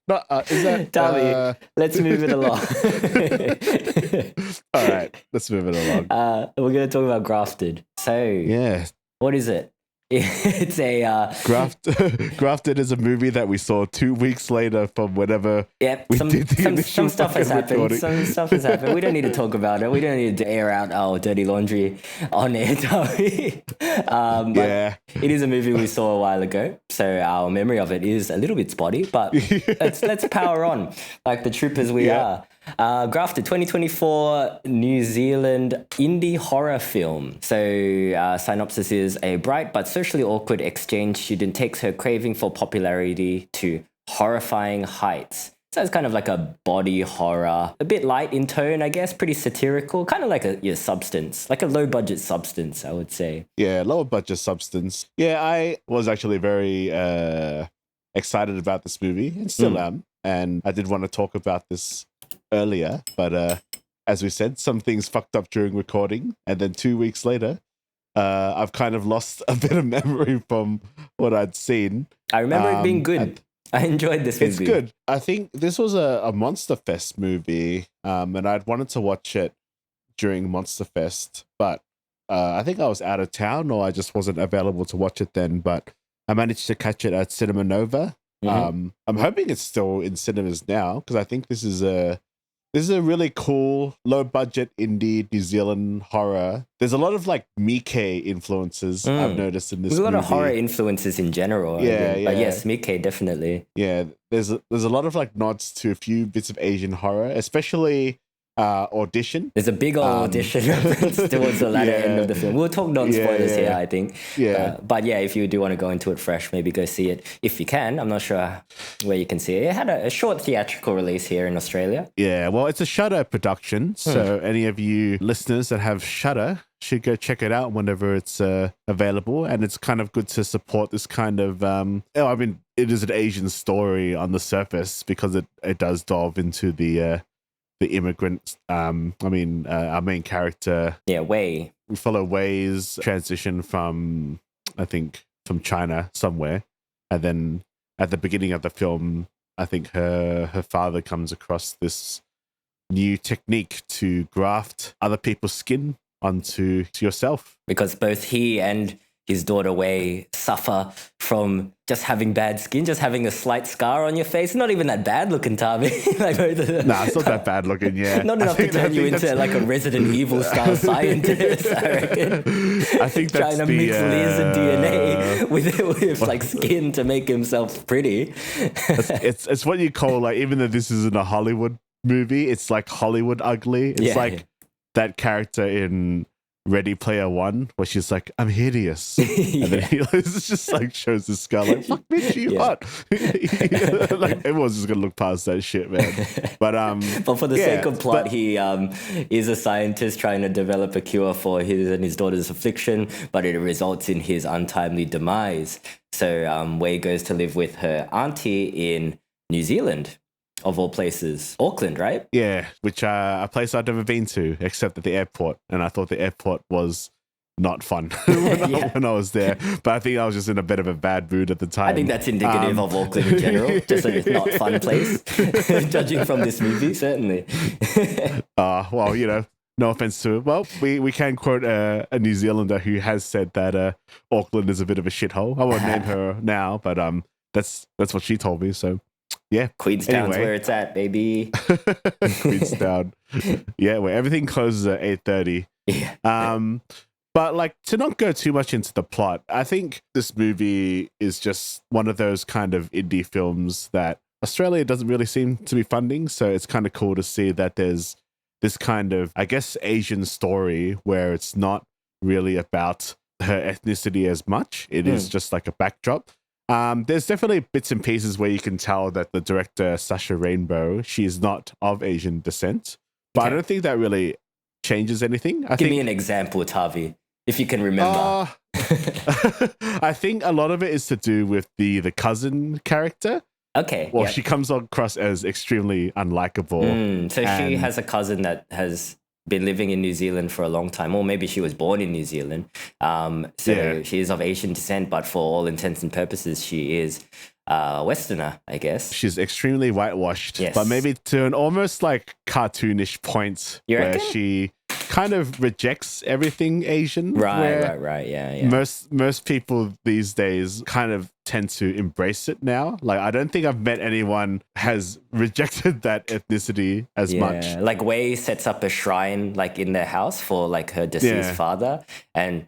No, is that Tavi? Let's move it along. All right, let's move it along. We're gonna talk about Grafted. So yeah, what is it? It's a Grafted is a movie that we saw 2 weeks later from whenever. Yep, some stuff has happened. Some stuff has happened. We don't need to talk about it. We don't need to air out our dirty laundry on air. But it is a movie we saw a while ago, so our memory of it is a little bit spotty. But let's power on like the troopers we are. Grafted, 2024 New Zealand indie horror film. So synopsis is: a bright but socially awkward exchange student takes her craving for popularity to horrifying heights. So it's kind of like a body horror, a bit light in tone, I guess, pretty satirical, kind of like a Substance, like a low budget Substance, I would say. Yeah, lower budget Substance. Yeah, I was actually very excited about this movie, and still am. And I did want to talk about this earlier, but as we said, some things fucked up during recording, and then 2 weeks later, I've kind of lost a bit of memory from what I'd seen. I remember it being good. I enjoyed this movie. It's good. I think this was a Monster Fest movie, and I'd wanted to watch it during Monster Fest, but I think I was out of town, or I just wasn't available to watch it then, but I managed to catch it at Cinema Nova. I'm hoping it's still in cinemas now, because I think this is a really cool low budget indie New Zealand horror. There's a lot of like Miike influences I've noticed in this movie. There's a lot of horror influences in general. Yeah. But yes, Miike definitely. Yeah, there's a lot of like nods to a few bits of Asian horror, especially audition. There's a big old audition reference towards the latter end of the film. We'll talk non-spoilers here, I think. Yeah. But yeah, if you do want to go into it fresh, maybe go see it if you can. I'm not sure where you can see it. It had a short theatrical release here in Australia. Yeah, well, it's a Shudder production. So any of you listeners that have Shudder should go check it out whenever it's available. And it's kind of good to support this kind of, it is an Asian story on the surface because it does delve into the immigrant, our main character. Yeah, Wei. We follow Wei's transition from China somewhere. And then at the beginning of the film, I think her father comes across this new technique to graft other people's skin onto yourself. Because both he and his daughter Wei suffer from just having bad skin, just having a slight scar on your face. Not even that bad looking, Tavi. Nah, it's not that bad looking, yeah. Not enough to turn you into like a Resident Evil style scientist, I reckon. I think that's trying to mix layers of DNA with like skin to make himself pretty. It's what you call, like, even though this isn't a Hollywood movie, it's like Hollywood ugly. It's that character in Ready Player One, where she's like, "I'm hideous," and then he just like shows the skull, like, "Fuck, bitch, you hot." Like everyone's just gonna look past that shit, man. But for the sake of plot, he is a scientist trying to develop a cure for his and his daughter's affliction, but it results in his untimely demise. So Wei goes to live with her auntie in New Zealand. Of all places, Auckland, right? Yeah, which a place I'd never been to, except at the airport, and I thought the airport was not fun when I was there. But I think I was just in a bit of a bad mood at the time. I think that's indicative of Auckland in general, just a not fun place, judging from this movie, certainly. Well, no offense to it. Well, we can quote a New Zealander who has said that Auckland is a bit of a shithole. I won't name her now, but that's what she told me. So. Yeah, Queenstown's where it's at, baby. Queenstown. Yeah, where everything closes at 8:30. Yeah. But like, to not go too much into the plot, I think this movie is just one of those kind of indie films that Australia doesn't really seem to be funding. So it's kind of cool to see that there's this kind of, I guess, Asian story where it's not really about her ethnicity as much. It is just like a backdrop. There's definitely bits and pieces where you can tell that the director, Sasha Rainbow, she is not of Asian descent. But I don't think that really changes anything. Give me an example, Tavi, if you can remember. I think a lot of it is to do with the cousin character. Okay. Well, she comes across as extremely unlikable. So she has a cousin that has been living in New Zealand for a long time, or maybe she was born in New Zealand. She is of Asian descent, but for all intents and purposes, she is a Westerner, I guess. She's extremely whitewashed, yes. But maybe to an almost like cartoonish point where she kind of rejects everything Asian. Right. Yeah. Most people these days kind of tend to embrace it now. Like, I don't think I've met anyone has rejected that ethnicity as much. Like Wei sets up a shrine like in their house for like her deceased father, and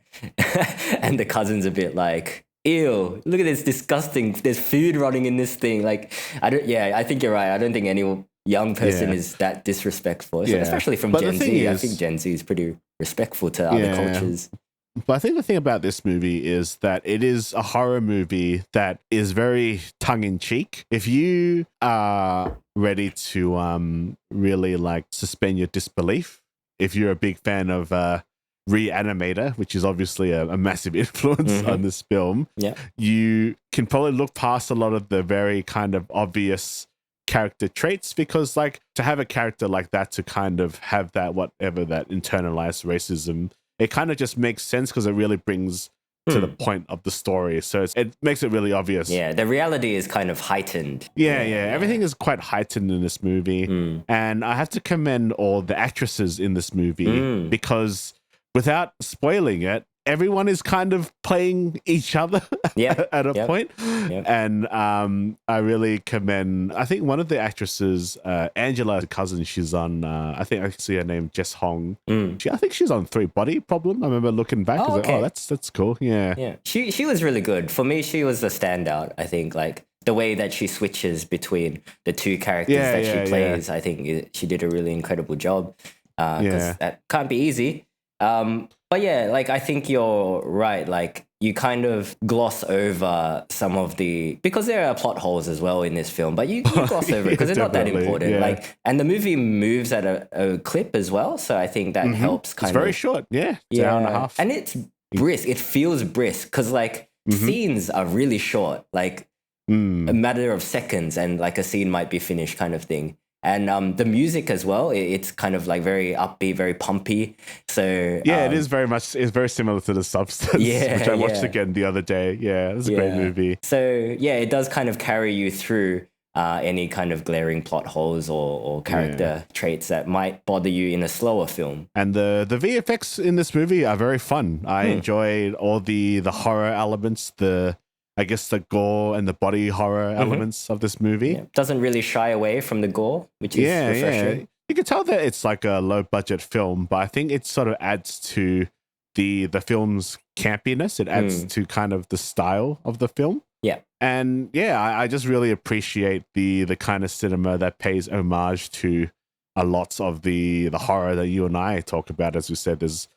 and the cousin's a bit like, ew, look at this disgusting, there's food rotting in this thing. Like, I think you're right. I don't think any young person is that disrespectful, especially from Gen Z. I think Gen Z is pretty respectful to other cultures. But I think the thing about this movie is that it is a horror movie that is very tongue-in-cheek. If you are ready to really like suspend your disbelief, if you're a big fan of Reanimator, which is obviously a massive influence on this film, you can probably look past a lot of the very kind of obvious character traits, because like to have a character like that to kind of have that whatever that internalized racism, it kind of just makes sense because it really brings to the point of the story. So it makes it really obvious. Yeah, the reality is kind of heightened. Yeah. Everything is quite heightened in this movie. And I have to commend all the actresses in this movie because without spoiling it, everyone is kind of playing each other at a point. And I really commend, I think one of the actresses, Angela's cousin, she's on, I think I see her name, Jess Hong. I think she's on 3 Body Problem. I remember looking back. Oh, like, that's cool. Yeah. She was really good. For me, she was the standout, I think. Like, the way that she switches between the two characters that she plays, I think she did a really incredible job. Because that can't be easy. But yeah, like I think you're right. Like you kind of gloss over some of because there are plot holes as well in this film, but you gloss over it because they're not that important. Like, and the movie moves at a clip as well, so I think that helps. It's very short. Yeah, it's an hour and a half, and it's brisk. It feels brisk because like scenes are really short, like a matter of seconds, and like a scene might be finished, kind of thing. And the music as well, it's kind of like very upbeat, very pumpy. So it is very much. It's very similar to The Substance, which I watched again the other day. Yeah, it's a great movie. So yeah, it does kind of carry you through any kind of glaring plot holes or character traits that might bother you in a slower film. And the VFX in this movie are very fun. I enjoyed all the horror elements, I guess the gore and the body horror elements of this movie. Yeah. Doesn't really shy away from the gore, which is refreshing. Yeah. You can tell that it's like a low budget film, but I think it sort of adds to the film's campiness. It adds to kind of the style of the film. Yeah. And I just really appreciate the kind of cinema that pays homage to a lot of the horror that you and I talk about. As we said, there's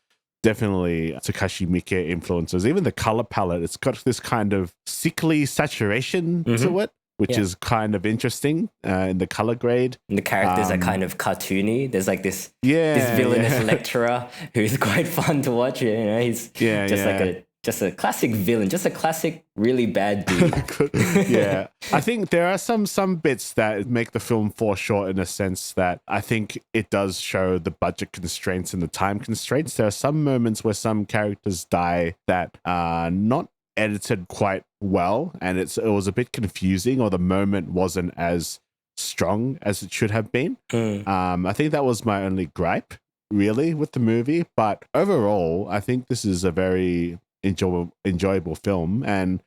definitely Takashi Miike influences. Even the color palette, it's got this kind of sickly saturation to it, which is kind of interesting in the color grade. And the characters are kind of cartoony. There's like this villainous lecturer who's quite fun to watch. You know, he's just a classic villain, just a classic really bad dude. I think there are some bits that make the film fall short in a sense that I think it does show the budget constraints and the time constraints. There are some moments where some characters die that are not edited quite well, and it was a bit confusing, or the moment wasn't as strong as it should have been. I think that was my only gripe, really, with the movie. But overall, I think this is a very enjoyable film, and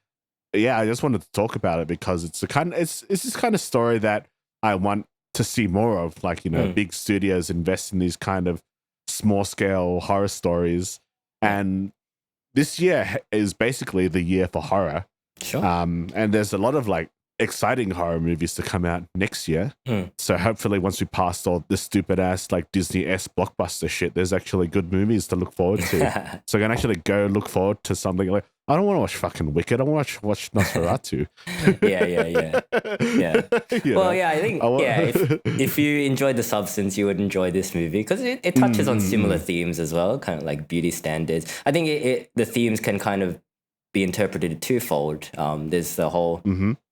I just wanted to talk about it because it's this kind of story that I want to see more of. Like, you know, big studios invest in these kind of small scale horror stories, and this year is basically the year for horror. Sure. And there's a lot of like exciting horror movies to come out next year. So hopefully once we pass all this stupid ass like Disney-esque blockbuster shit, there's actually good movies to look forward to. So I can actually go look forward to something like, I don't want to watch fucking Wicked. I want to watch Nosferatu. Well, I think if you enjoyed The Substance, you would enjoy this movie because it touches on similar themes as well, kind of like beauty standards. I think the themes can kind of be interpreted twofold. There's the whole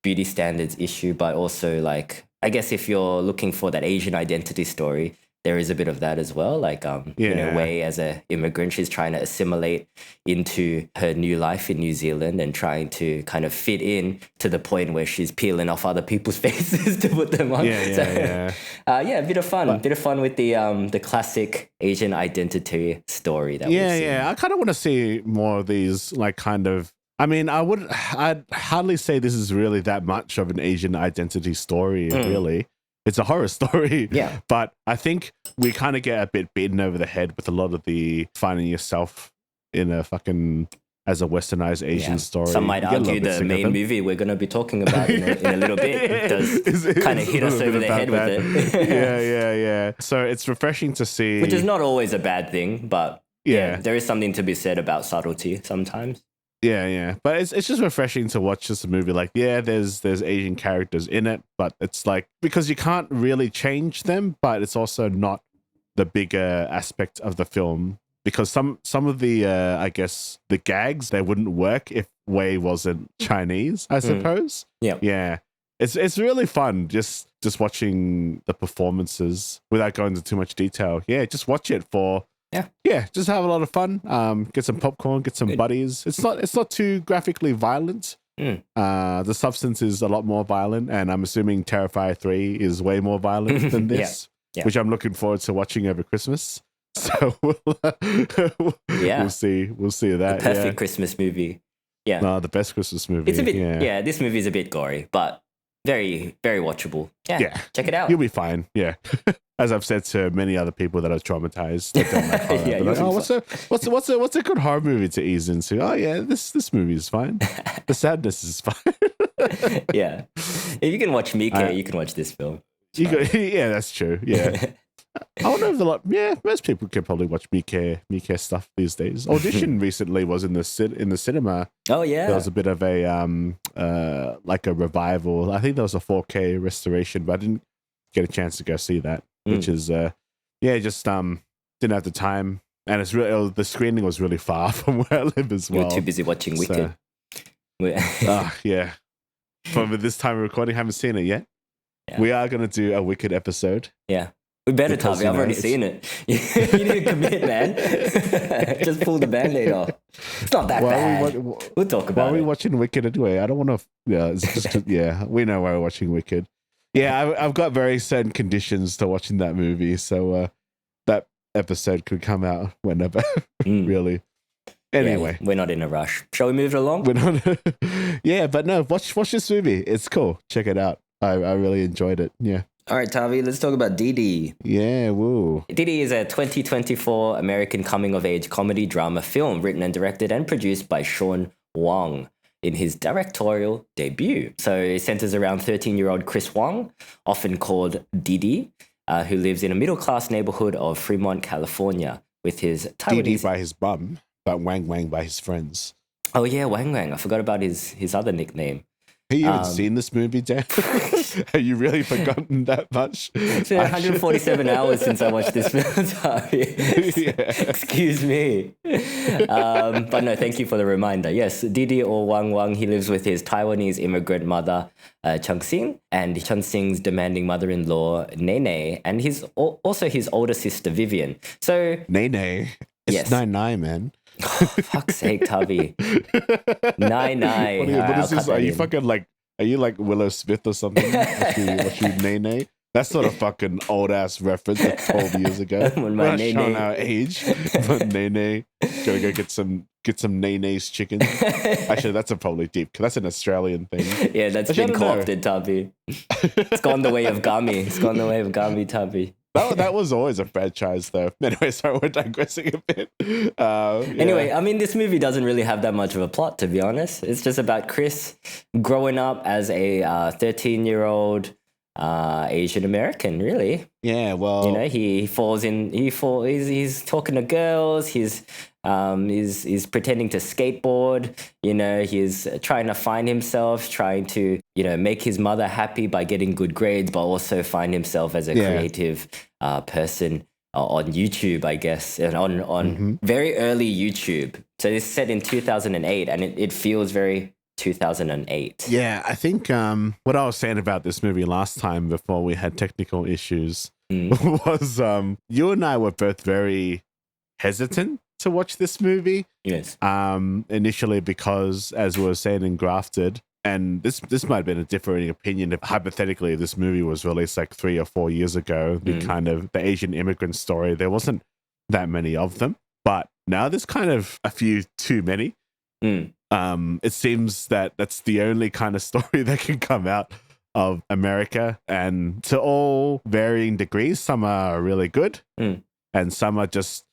beauty standards issue, but also like, I guess if you're looking for that Asian identity story, there is a bit of that as well. Like, in a way, as an immigrant, she's trying to assimilate into her new life in New Zealand and trying to kind of fit in to the point where she's peeling off other people's faces to put them on. A bit of fun. Bit of fun with the classic Asian identity story that we've seen. I kind of want to see more of these, like, kind of. I mean, I'd hardly say this is really that much of an Asian identity story, really. It's a horror story. Yeah. But I think we kind of get a bit beaten over the head with a lot of the finding yourself in a fucking, as a westernized Asian story. Some might argue the main movie we're going to be talking about in a little bit does kind of hit us over the head with it. Yeah. So it's refreshing to see. Which is not always a bad thing, but there is something to be said about subtlety sometimes. Yeah. But it's just refreshing to watch just a movie like, there's Asian characters in it, but it's like, because you can't really change them, but it's also not the bigger aspect of the film. Because some of the, I guess, the gags, they wouldn't work if Wei wasn't Chinese, I suppose. Yeah. It's really fun just watching the performances without going into too much detail. Yeah, just watch it for... Yeah, just have a lot of fun. Get some popcorn, get some buddies. It's not too graphically violent. The Substance is a lot more violent, and I'm assuming Terrifier 3 is way more violent than this, which I'm looking forward to watching over Christmas. So we'll see that. The perfect Christmas movie. Yeah. No, the best Christmas movie. It's a bit this movie is a bit gory, but very, very watchable. Yeah. Check it out. You'll be fine. Yeah. as I've said to many other people that are traumatized, that don't like horror, Yeah, like, what's a good horror movie to ease into? Oh yeah, this movie is fine. The sadness is fine. Yeah. If you can watch Mika, you can watch this film. Yeah, that's true. Yeah. I don't know if most people can probably watch Mika stuff these days. Audition recently was in the cinema. Oh yeah. There was a bit of a like a revival. I think there was a 4K restoration, but I didn't get a chance to go see that, which is just didn't have the time, and the screening was really far from where I live as well. You're too busy watching Wicked. Yeah. From this time of recording, haven't seen it yet. Yeah. We are going to do a Wicked episode. Yeah. We better, Tavi. I've already seen it. You need to commit, man. Just pull the Band-Aid off. It's not that bad. We'll talk about it. Why are we watching Wicked anyway? I don't want to... Yeah, it's just... yeah, we know why we're watching Wicked. Yeah, I've got very certain conditions to watching that movie, so that episode could come out whenever, really. Anyway. Yeah, we're not in a rush. Shall we move it along? We're not... yeah, but no, watch this movie. It's cool. Check it out. I really enjoyed it. Yeah. All right, Tavi, let's talk about Didi. Yeah, woo. Didi is a 2024 American coming-of-age comedy drama film written and directed and produced by Sean Wang in his directorial debut. So it centers around 13-year-old Chris Wang, often called Didi, who lives in a middle-class neighborhood of Fremont, California, with his Taiwanese... Didi by his bum, but Wang Wang by his friends. Oh yeah, Wang Wang. I forgot about his other nickname. Have you even seen this movie, Dan? Have you really forgotten that much? It's been 147 hours since I watched this film. Sorry. Excuse me. But no, thank you for the reminder. Yes, Didi or Wang Wang, he lives with his Taiwanese immigrant mother, Chung Sing, and Chung Sing's demanding mother-in-law, Nene, and also his older sister, Vivian. So Nene. It's 9-9, man. Oh, fuck's sake, Tavi. 9-9. What is this? Are you fucking like, are you like Willow Smith or something? What you Nene? That's not a fucking old ass reference like 12 years ago. When we're not showing our age. But Nene, gotta go get some Nene's chicken. Actually, that's probably deep because that's an Australian thing. Yeah, that's been co-opted, Tavi. It's gone the way of Gami. It's gone the way of Gami, Tavi. That was always a franchise, though. Anyway, sorry, we're digressing a bit. Anyway, I mean, this movie doesn't really have that much of a plot, to be honest. It's just about Chris growing up as a 13-year-old Asian American, really. Yeah, well, you know, he's talking to girls. He's pretending to skateboard. You know, he's trying to find himself, trying to, you know, make his mother happy by getting good grades, but also find himself as a creative person on YouTube, I guess, and on very early YouTube. So it's set in 2008, and it feels very 2008. Yeah, I think what I was saying about this movie last time before we had technical issues was you and I were both very hesitant to watch this movie. Yes. Initially because, as we were saying in Grafted, and this might have been a differing opinion if hypothetically if this movie was released like 3 or 4 years ago, the kind of the Asian immigrant story, there wasn't that many of them. But now there's kind of a few too many. It seems that that's the only kind of story that can come out of America, and to all varying degrees. Some are really good and some are just,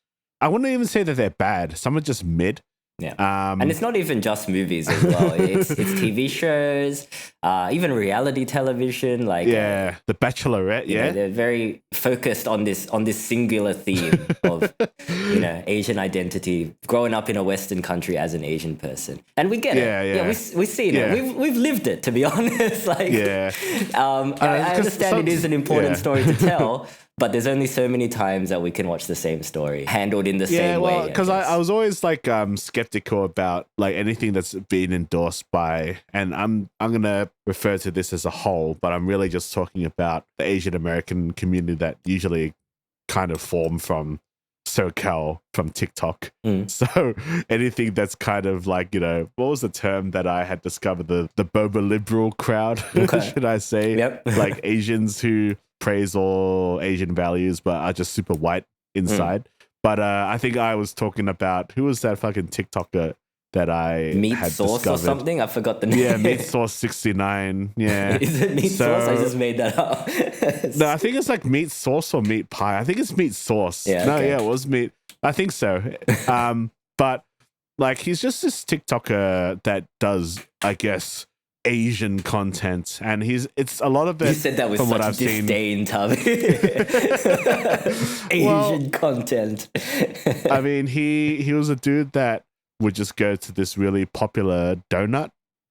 I wouldn't even say that they're bad. Some are just mid. Yeah. And it's not even just movies as well. It's TV shows, even reality television. Like The Bachelorette. You know, they're very focused on this singular theme of, you know, Asian identity, growing up in a Western country as an Asian person, and we get it. Yeah, we've seen it. We've lived it, to be honest. Like, I understand it is an important story to tell. But there's only so many times that we can watch the same story handled in the same way. Yeah, well, because I was always like skeptical about like anything that's been endorsed by, and I'm gonna refer to this as a whole, but I'm really just talking about the Asian American community that usually kind of form from SoCal, from TikTok. So anything that's kind of like, you know, what was the term that I had discovered? The boba liberal crowd, should I say? Yep. Like Asians who praise all Asian values but are just super white inside. But I think I was talking about, who was that fucking TikToker that I Meat had Sauce discovered. or something. I forgot the name. Yeah, Meat Sauce 69. Yeah. Is it Meat Sauce? I just made that up. No, I think it's like Meat Sauce or Meat Pie. I think it's Meat Sauce. Yeah, No, okay. yeah, it was meat. I think so. But like he's just this TikToker that does, I guess, Asian content, and it's a lot of it. You said that with from what such I've seen. disdain, Tavi. Asian content. I mean, he was a dude that would just go to this really popular donut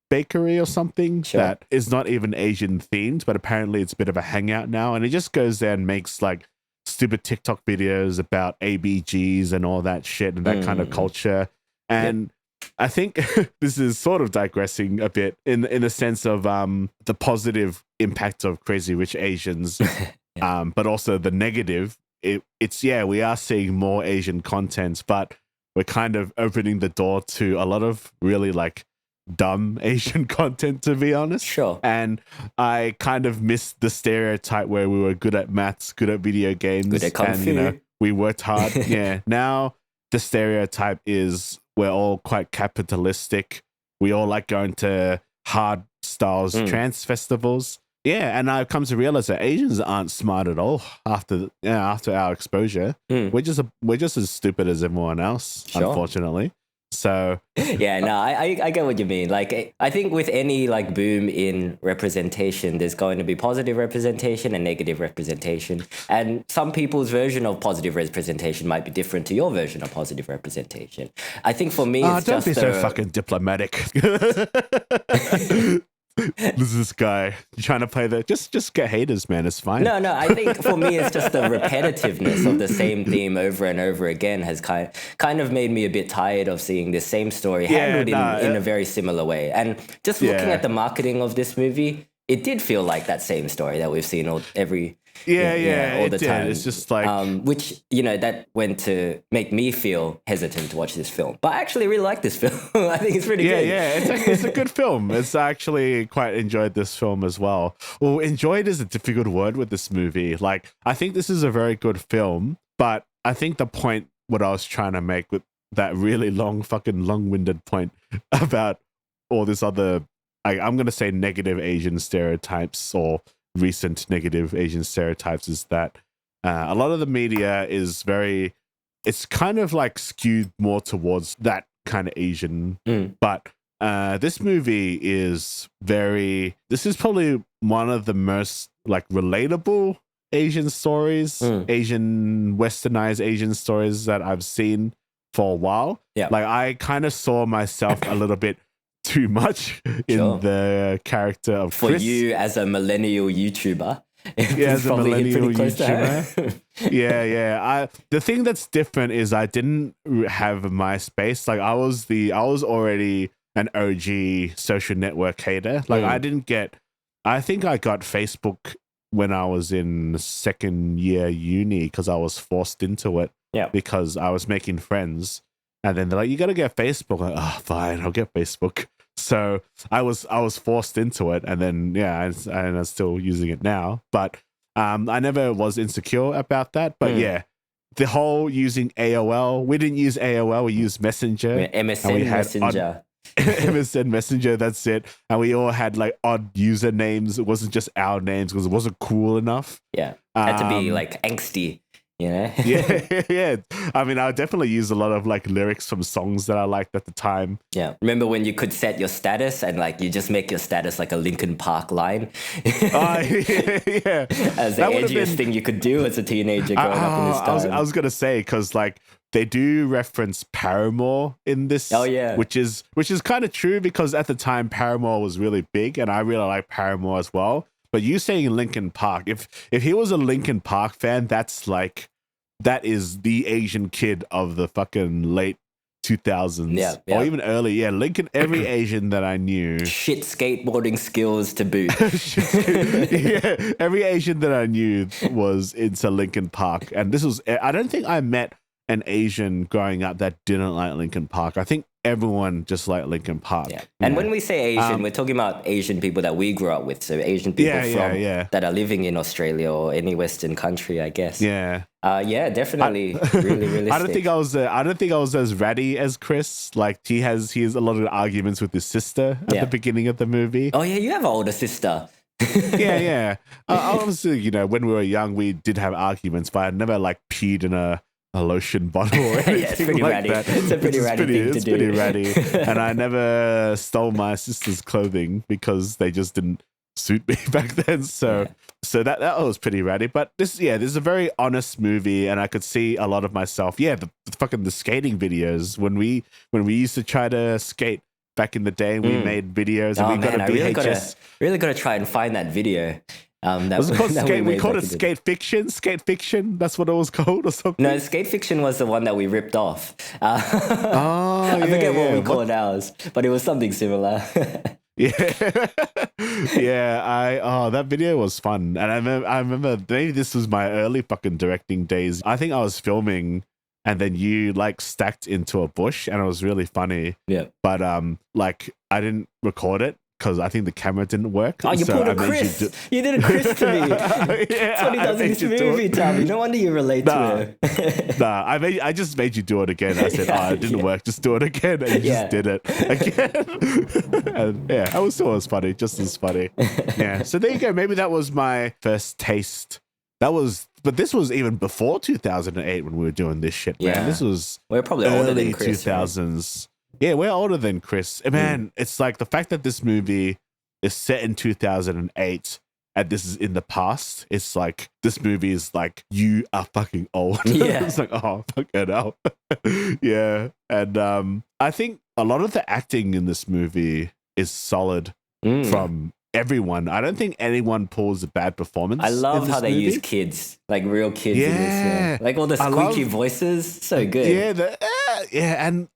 bakery or something that is not even Asian themed, but apparently it's a bit of a hangout now. And he just goes there and makes like stupid TikTok videos about ABGs and all that shit and that kind of culture. And I think this is sort of digressing a bit in the sense of the positive impact of Crazy Rich Asians, but also the negative. It's we are seeing more Asian content, but we're kind of opening the door to a lot of really like dumb Asian content, to be honest. Sure. And I kind of missed the stereotype where we were good at maths, good at video games, good at kung fu. We worked hard. Now the stereotype is we're all quite capitalistic. We all like going to hard styles trance festivals. Yeah, and I've come to realize that Asians aren't smart at all after our exposure. We're just as stupid as everyone else, unfortunately. So I get what you mean. Like, I think with any like boom in representation, there's going to be positive representation and negative representation. And some people's version of positive representation might be different to your version of positive representation. I think for me, it's don't just be so fucking diplomatic. This guy trying to play the just get haters, man. It's fine. No, I think for me it's just the repetitiveness of the same theme over and over again has kind of made me a bit tired of seeing this same story handled in a very similar way. And just looking at the marketing of this movie, it did feel like that same story that we've seen all the time. It's just like which that went to make me feel hesitant to watch this film. But I actually really like this film. I think it's pretty good. It's a good film. It's actually quite enjoyed this film as well. Well, enjoyed is a difficult word with this movie. Like, I think this is a very good film, but I think the point what I was trying to make with that really long-winded point about all this other, I'm going to say negative Asian stereotypes or recent negative Asian stereotypes is that a lot of the media is it's kind of like skewed more towards that kind of Asian. But this movie is this is probably one of the most like relatable Asian stories, Asian westernized Asian stories that I've seen for a while. Yeah. Like I kind of saw myself a little bit too much in the character of for Chris. you as a millennial YouTuber. As a millennial YouTuber. The thing that's different is I didn't have MySpace. Like I was already an OG social network hater. Like I think I got Facebook when I was in second year uni because I was forced into it. Yeah. Because I was making friends. And then they're like, you got to get Facebook. I'm like, oh, fine, I'll get Facebook. So I was forced into it. And then, I'm still using it now. But I never was insecure about that. But the whole using AOL, we didn't use AOL, we used Messenger. MSN Messenger. MSN Messenger, that's it. And we all had like odd usernames. It wasn't just our names because it wasn't cool enough. Yeah. Had to be like angsty. Yeah. I mean, I definitely use a lot of like lyrics from songs that I liked at the time. Yeah. Remember when you could set your status and like you just make your status like a Linkin Park line? Yeah. As the edgiest thing you could do as a teenager growing up in this time. I was going to say, because like they do reference Paramore in this. Oh, yeah. Which is kind of true because at the time Paramore was really big and I really like Paramore as well. But you saying Linkin Park, if he was a Linkin Park fan, that is the Asian kid of the fucking late 2000s or even early. Yeah, Linkin, every Asian that I knew. Shit skateboarding skills to boot. Every Asian that I knew was into Linkin Park. And I don't think I met an Asian growing up that didn't like Linkin Park. I think everyone just like Linkin Park. Yeah. And when we say Asian, we're talking about Asian people that we grew up with. So Asian people that are living in Australia or any Western country, I guess. Yeah. Definitely really realistic. I don't think I was as ratty as Chris. Like he has a lot of arguments with his sister at the beginning of the movie. Oh yeah, you have an older sister. Yeah. Obviously, when we were young, we did have arguments, but I never like peed in a lotion bottle or anything it's pretty like ratty. that. It's a pretty ratty thing to do. It's pretty ratty. And I never stole my sister's clothing because they just didn't suit me back then. So that was pretty ratty. But this is a very honest movie, and I could see a lot of myself. Yeah, the skating videos when we used to try to skate back in the day. We made videos, and we got a VHS. Really got to try and find that video. Was it called skate? We called it Skate Fiction. Skate Fiction. That's what it was called, or something. No, Skate Fiction was the one that we ripped off. I forget what we called ours, but it was something similar. That video was fun, and I remember maybe this was my early fucking directing days. I think I was filming, and then you like stacked into a bush, and it was really funny. Yeah, but like I didn't record it because I think the camera didn't work. Oh, you pulled a Chris. You did a Chris to me. That's what he does in this movie, Tommy. No wonder you relate to him. I just made you do it again. I said, it didn't work. Just do it again. And you just did it again. And I always thought it was funny. Just as funny. Yeah. So there you go. Maybe that was my first taste. But this was even before 2008 when we were doing this shit, man. This was we're probably older than Chris, 2000s. Right? Yeah, we're older than Chris. Man, it's like the fact that this movie is set in 2008 and this is in the past. It's like, this movie is like, you are fucking old. Yeah. It's like, oh, fucking hell. Yeah. And I think a lot of the acting in this movie is solid from everyone. I don't think anyone pulls a bad performance. I love how they use kids, like real kids in this film. Like all the squeaky voices, so good. Yeah, and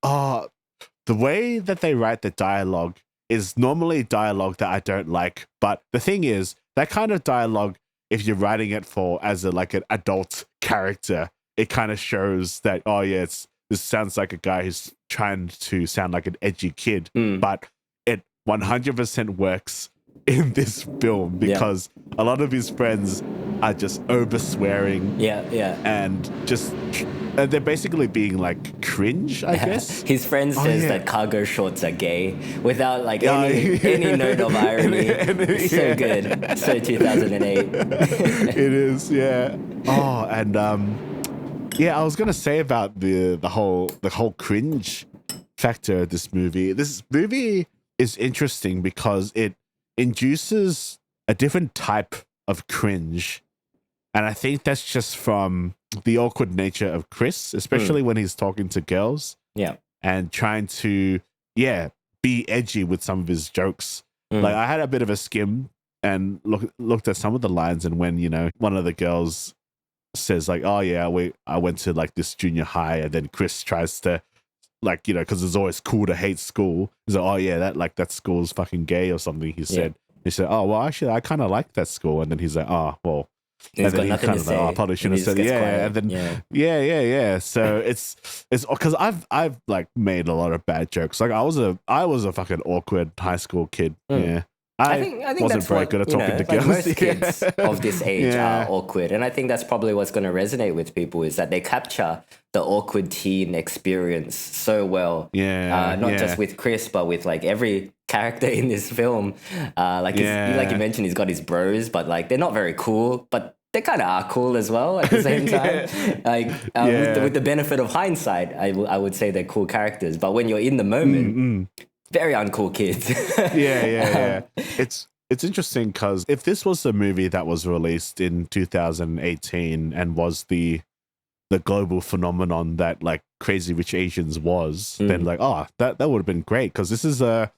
the way that they write the dialogue is normally dialogue that I don't like. But the thing is, that kind of dialogue, if you're writing it as an adult character, it kind of shows that, this sounds like a guy who's trying to sound like an edgy kid. But it 100% works in this film because a lot of his friends are just over swearing. And just... And they're basically being like cringe, I guess. His friend says that cargo shorts are gay without like any note of irony. So good. So 2008. It is, yeah. Oh, and I was gonna say about the whole cringe factor of this movie. This movie is interesting because it induces a different type of cringe. And I think that's just from the awkward nature of Chris, especially when he's talking to girls. Yeah. And trying to, be edgy with some of his jokes. Like I had a bit of a skim and looked at some of the lines, and when, one of the girls says like, oh yeah, I went to like this junior high, and then Chris tries to like, because it's always cool to hate school. He's like, oh yeah, that school's fucking gay or something, he said. He said, oh, well, actually, I kind of like that school. And then he's like, oh, well. He's got nothing to say. I probably shouldn't have said and then So it's because I've like made a lot of bad jokes. Like I was a fucking awkward high school kid. Yeah. I think wasn't that's very good at talking to girls. Most kids of this age are awkward, and I think that's probably what's going to resonate with people is that they capture the awkward teen experience so well. Not just with Chris, but with like every character in this film. Like you mentioned, he's got his bros, but like they're not very cool, but they kind of are cool as well at the same time. With the benefit of hindsight, I would say they're cool characters. But when you're in the moment, very uncool kids. It's interesting because if this was a movie that was released in 2018 and was the global phenomenon that like Crazy Rich Asians was, then like, that would have been great because this is an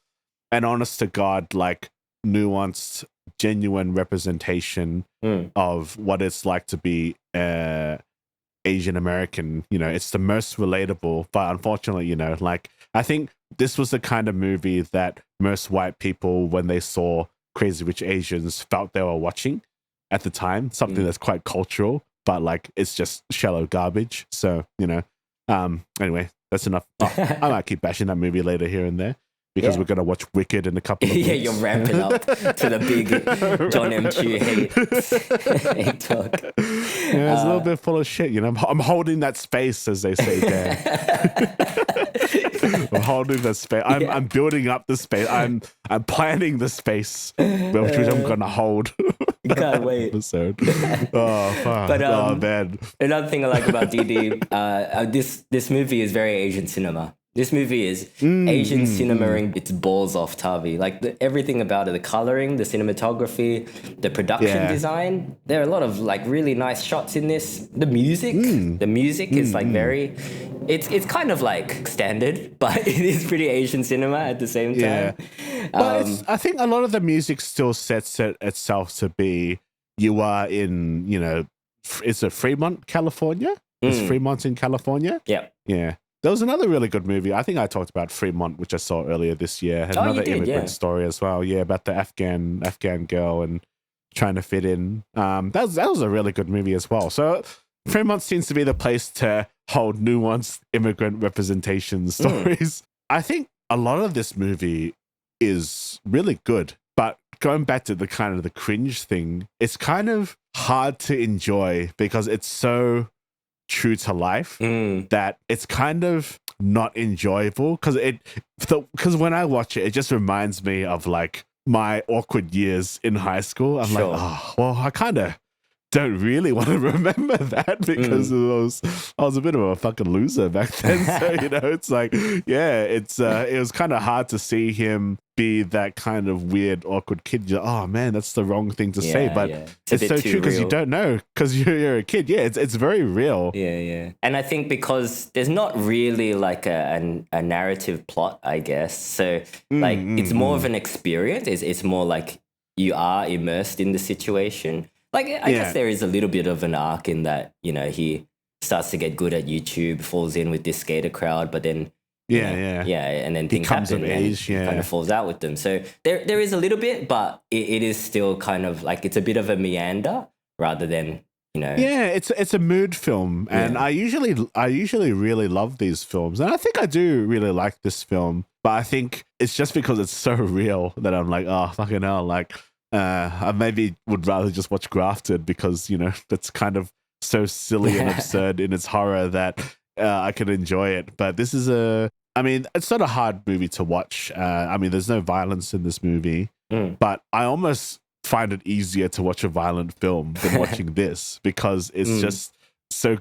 honest to God, like nuanced, genuine representation of what it's like to be Asian American. It's the most relatable, but unfortunately, like I think this was the kind of movie that most white people, when they saw Crazy Rich Asians, felt they were watching at the time, something that's quite cultural, but like it's just shallow garbage. So, anyway, That's enough. Oh, I might keep bashing that movie later here and there because we're going to watch Wicked in a couple of weeks. Yeah, you're ramping up to the big John M. Chu hate talk. Yeah, it's a little bit full of shit, you know. I'm holding that space, as they say there. I'm holding the space. I'm building up the space. I'm planning the space, which I'm going to hold. Can't wait. Episode. Oh, fuck. But, oh, man. Another thing I like about Didi, this movie is very Asian cinema. This movie is Asian cinema-ing its balls off, Tavi. Like everything about it, the coloring, the cinematography, the production design. There are a lot of like really nice shots in this. The music is like very, it's kind of like standard, but it is pretty Asian cinema at the same time. Yeah. But I think a lot of the music still sets it itself to be, you are in, you know, is it Fremont, California? Is Fremont in California? Yeah. Yeah. There was another really good movie. I think I talked about Fremont, which I saw earlier this year. Had another immigrant story as well. Yeah, about the Afghan girl and trying to fit in. That was a really good movie as well. So Fremont seems to be the place to hold nuanced immigrant representation stories. I think a lot of this movie is really good, but going back to the kind of the cringe thing, it's kind of hard to enjoy because it's so true to life that it's kind of not enjoyable because when I watch it, it just reminds me of like my awkward years in high school. I'm like, oh, well, I kind of don't really want to remember that because I was a bit of a fucking loser back then. So, you know, it's like, yeah, it was kind of hard to see him be that kind of weird, awkward kid. You're, oh man, that's the wrong thing to say, but it's so true because you don't know because you're a kid. Yeah, it's very real. Yeah. And I think because there's not really like a narrative plot, I guess. So like it's more of an experience. It's more like you are immersed in the situation. Like, I guess there is a little bit of an arc in that, you know, he starts to get good at YouTube, falls in with this skater crowd, but then, and then things happen and he kind of falls out with them. So there is a little bit, but it is still kind of like, it's a bit of a meander rather than, you know. Yeah, it's a mood film, and I usually really love these films, and I think I do really like this film, but I think it's just because it's so real that I'm like, oh, fucking hell, like, I maybe would rather just watch Grafted because, you know, that's kind of so silly and absurd in its horror that I can enjoy it. But this is it's not a hard movie to watch. I mean, there's no violence in this movie, but I almost find it easier to watch a violent film than watching this because it's just so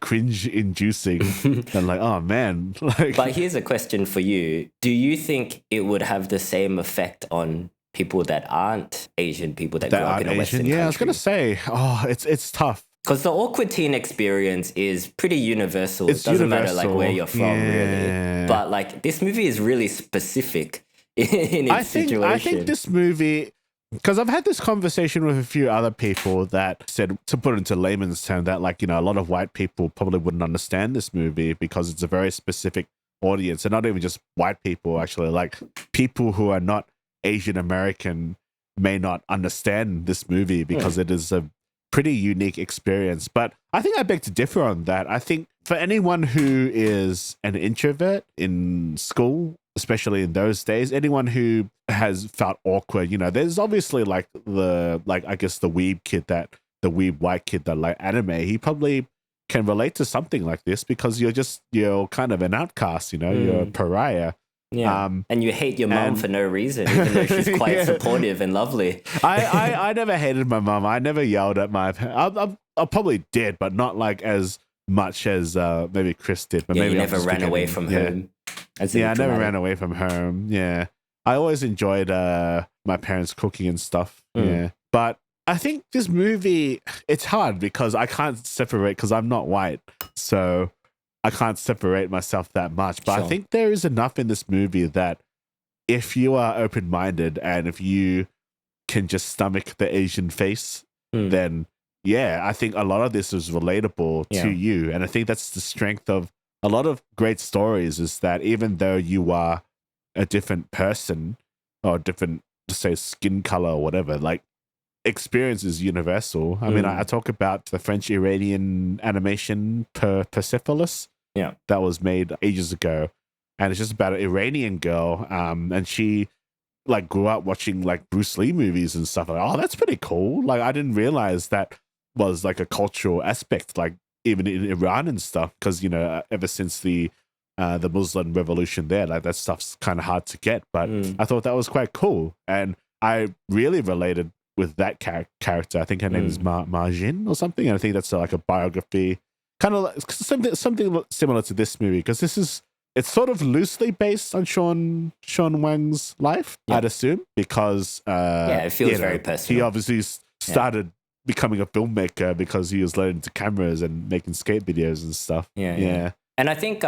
cringe inducing and like, oh man. Like, but here's a question for you. Do you think it would have the same effect on people that aren't Asian, people that grew up in a Western country? I was going to say, it's tough. Because the awkward teen experience is pretty universal. It doesn't matter like where you're from, really. But like this movie is really specific in its situation. I think this movie, because I've had this conversation with a few other people that said, to put it into layman's term, that like, you know, a lot of white people probably wouldn't understand this movie because it's a very specific audience, and not even just white people, actually, like people who are not Asian American may not understand this movie because it is a pretty unique experience. But I think I beg to differ on that. I think for anyone who is an introvert in school, especially in those days, anyone who has felt awkward, you know, there's obviously like the weeb white kid that like anime. He probably can relate to something like this because you're kind of an outcast, you know, you're a pariah. Yeah, and you hate your mom for no reason, even though she's quite supportive and lovely. I never hated my mom. I never yelled at my parents. I probably did, but not like as much as maybe Chris did. But maybe you never ran away from home. I never ran away from home. Yeah, I always enjoyed my parents cooking and stuff. Yeah, but I think this movie, it's hard because I can't separate because I'm not white, so I can't separate myself that much. But I think there is enough in this movie that if you are open-minded and if you can just stomach the Asian face, then I think a lot of this is relatable to you. And I think that's the strength of a lot of great stories, is that even though you are a different person or different, say, skin color or whatever, like, experience is universal. I mean, I talk about the French Iranian animation Persepolis, Yeah. that was made ages ago. And it's just about an Iranian girl. And she like grew up watching like Bruce Lee movies and stuff. Like, oh, that's pretty cool. Like, I didn't realize that was like a cultural aspect, like even in Iran and stuff. Because, you know, ever since the Muslim revolution there, like that stuff's kind of hard to get. But I thought that was quite cool. And I really related with that character. I think her name is Marjin or something. And I think that's like a biography, kind of like something similar to this movie, because it's sort of loosely based on Sean Wang's life, I'd assume, because it feels very personal. He obviously started becoming a filmmaker because he was learning to cameras and making skate videos and stuff. Yeah. And I think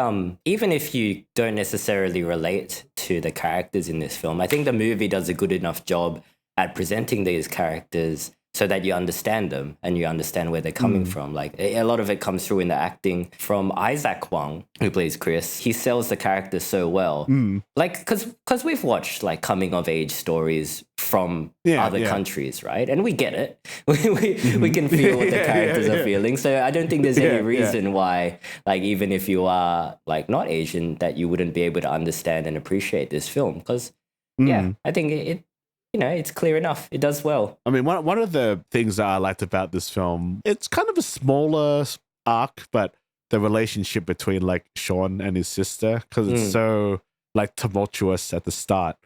even if you don't necessarily relate to the characters in this film, I think the movie does a good enough job at presenting these characters so that you understand them and you understand where they're coming from. Like a lot of it comes through in the acting from Isaac Wang, who plays Chris. He sells the character so well. Like, because we've watched like coming of age stories from other countries, right? And we get it. We can feel what the characters are feeling. So I don't think there's any reason why, like, even if you are like not Asian, that you wouldn't be able to understand and appreciate this film. Because I think it you know, it's clear enough. It does well. I mean, one of the things that I liked about this film, it's kind of a smaller arc, but the relationship between like Sean and his sister, because it's so like tumultuous at the start.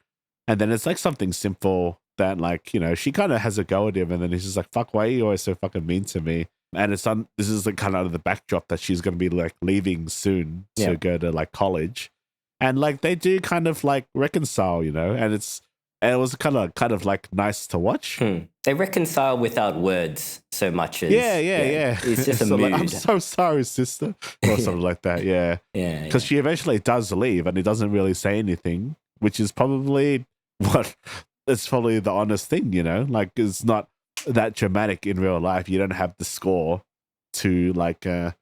And then it's like something simple that like, you know, she kind of has a go at him and then he's just like, fuck, why are you always so fucking mean to me? And this is like kind of the backdrop that she's going to be like leaving soon to go to like college. And like they do kind of like reconcile, you know, and it was kind of like nice to watch. They reconcile without words so much as it's just a so mood. Like, I'm so sorry, sister, or something like that. Because she eventually does leave, and he doesn't really say anything, which is probably it's probably the honest thing, you know. Like it's not that dramatic in real life. You don't have the score to like to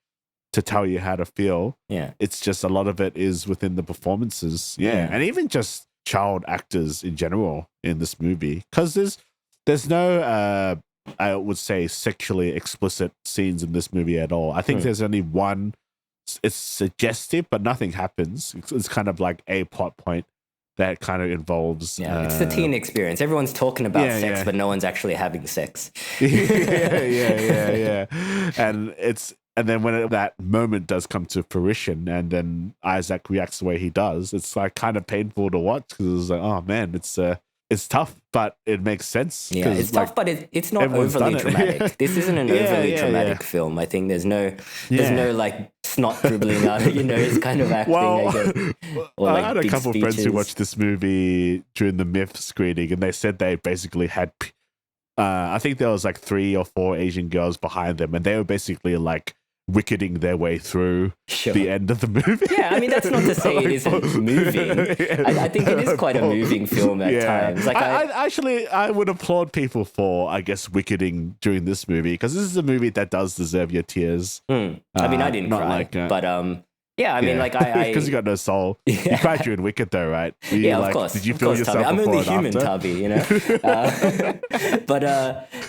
tell you how to feel. It's just a lot of it is within the performances. And even just child actors in general in this movie, because there's no I would say sexually explicit scenes in this movie at all. I think there's only one. It's suggestive, but nothing happens. It's kind of like a plot point that kind of involves it's the teen experience. Everyone's talking about sex, but no one's actually having sex. And then when that moment does come to fruition and then Isaac reacts the way he does, it's like kind of painful to watch because it's like, oh man, it's tough, but it makes sense. Yeah, it's tough, but it's not overly dramatic. This isn't an overly dramatic film. I think there's no like snot dribbling out. You know, it's kind of acting. I had a couple of friends who watched this movie during the Myth screening, and they said they basically had, I think there was like 3 or 4 Asian girls behind them, and they were basically like wicketing their way through the end of the movie. Yeah, I mean, that's not to say it isn't moving. I think it is quite a moving film at times. Like I would applaud people for, I guess, wicketing during this movie, because this is a movie that does deserve your tears. I mean, I didn't cry, but yeah, I mean, like I because you got no soul. You cried during Wicked, though, right? Of course. Did you feel yourself? I'm only human, after? Tubby, you know. But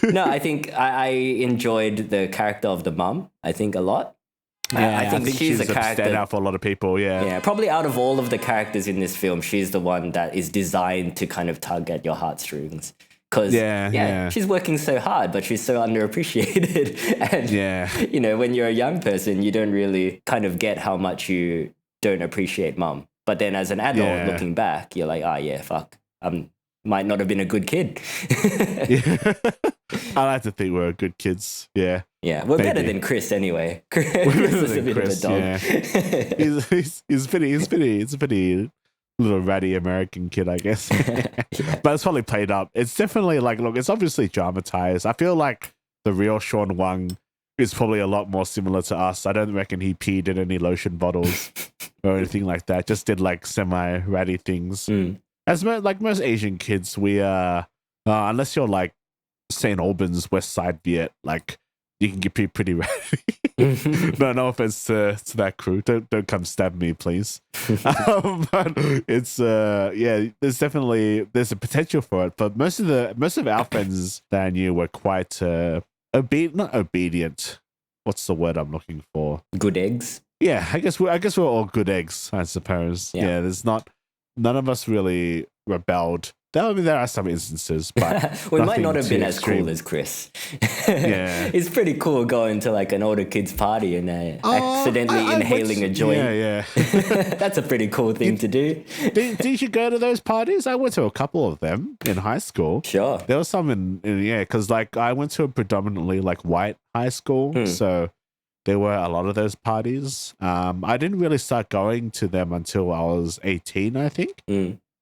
no, I think I enjoyed the character of the mum. I think a lot. I think she's a character standout for a lot of people. Yeah, probably out of all of the characters in this film, she's the one that is designed to kind of tug at your heartstrings. Because she's working so hard, but she's so underappreciated. And you know, when you're a young person, you don't really kind of get how much you don't appreciate mum. But then as an adult looking back, you're like, fuck, might not have been a good kid. I like to think we're good kids. Yeah, we're better than Chris anyway. Chris is a bit of a dog. Yeah. He's a pretty little ratty American kid, I guess. But it's probably played up. It's definitely like, look, it's obviously dramatized. I feel like the real Sean Wang is probably a lot more similar to us. I don't reckon he peed in any lotion bottles or anything like that. Just did like semi-ratty things. As like most Asian kids, we unless you're like St. Albans, West Side Viet, like you can get pretty ratty. No offense to that crew. Don't come stab me, please. But it's there's a potential for it. But most of our friends that I knew were quite not obedient. What's the word I'm looking for? Good eggs. Yeah, I guess we're all good eggs, I suppose. Yeah, none of us really rebelled. I mean, there are some instances, but we might not have been extreme. as cool as Chris. Yeah. It's pretty cool going to like an older kid's party and accidentally inhaling a joint. Yeah. That's a pretty cool thing to do. Did you go to those parties? I went to a couple of them in high school. Sure. There was some because like I went to a predominantly like white high school, so there were a lot of those parties. I didn't really start going to them until I was 18, I think.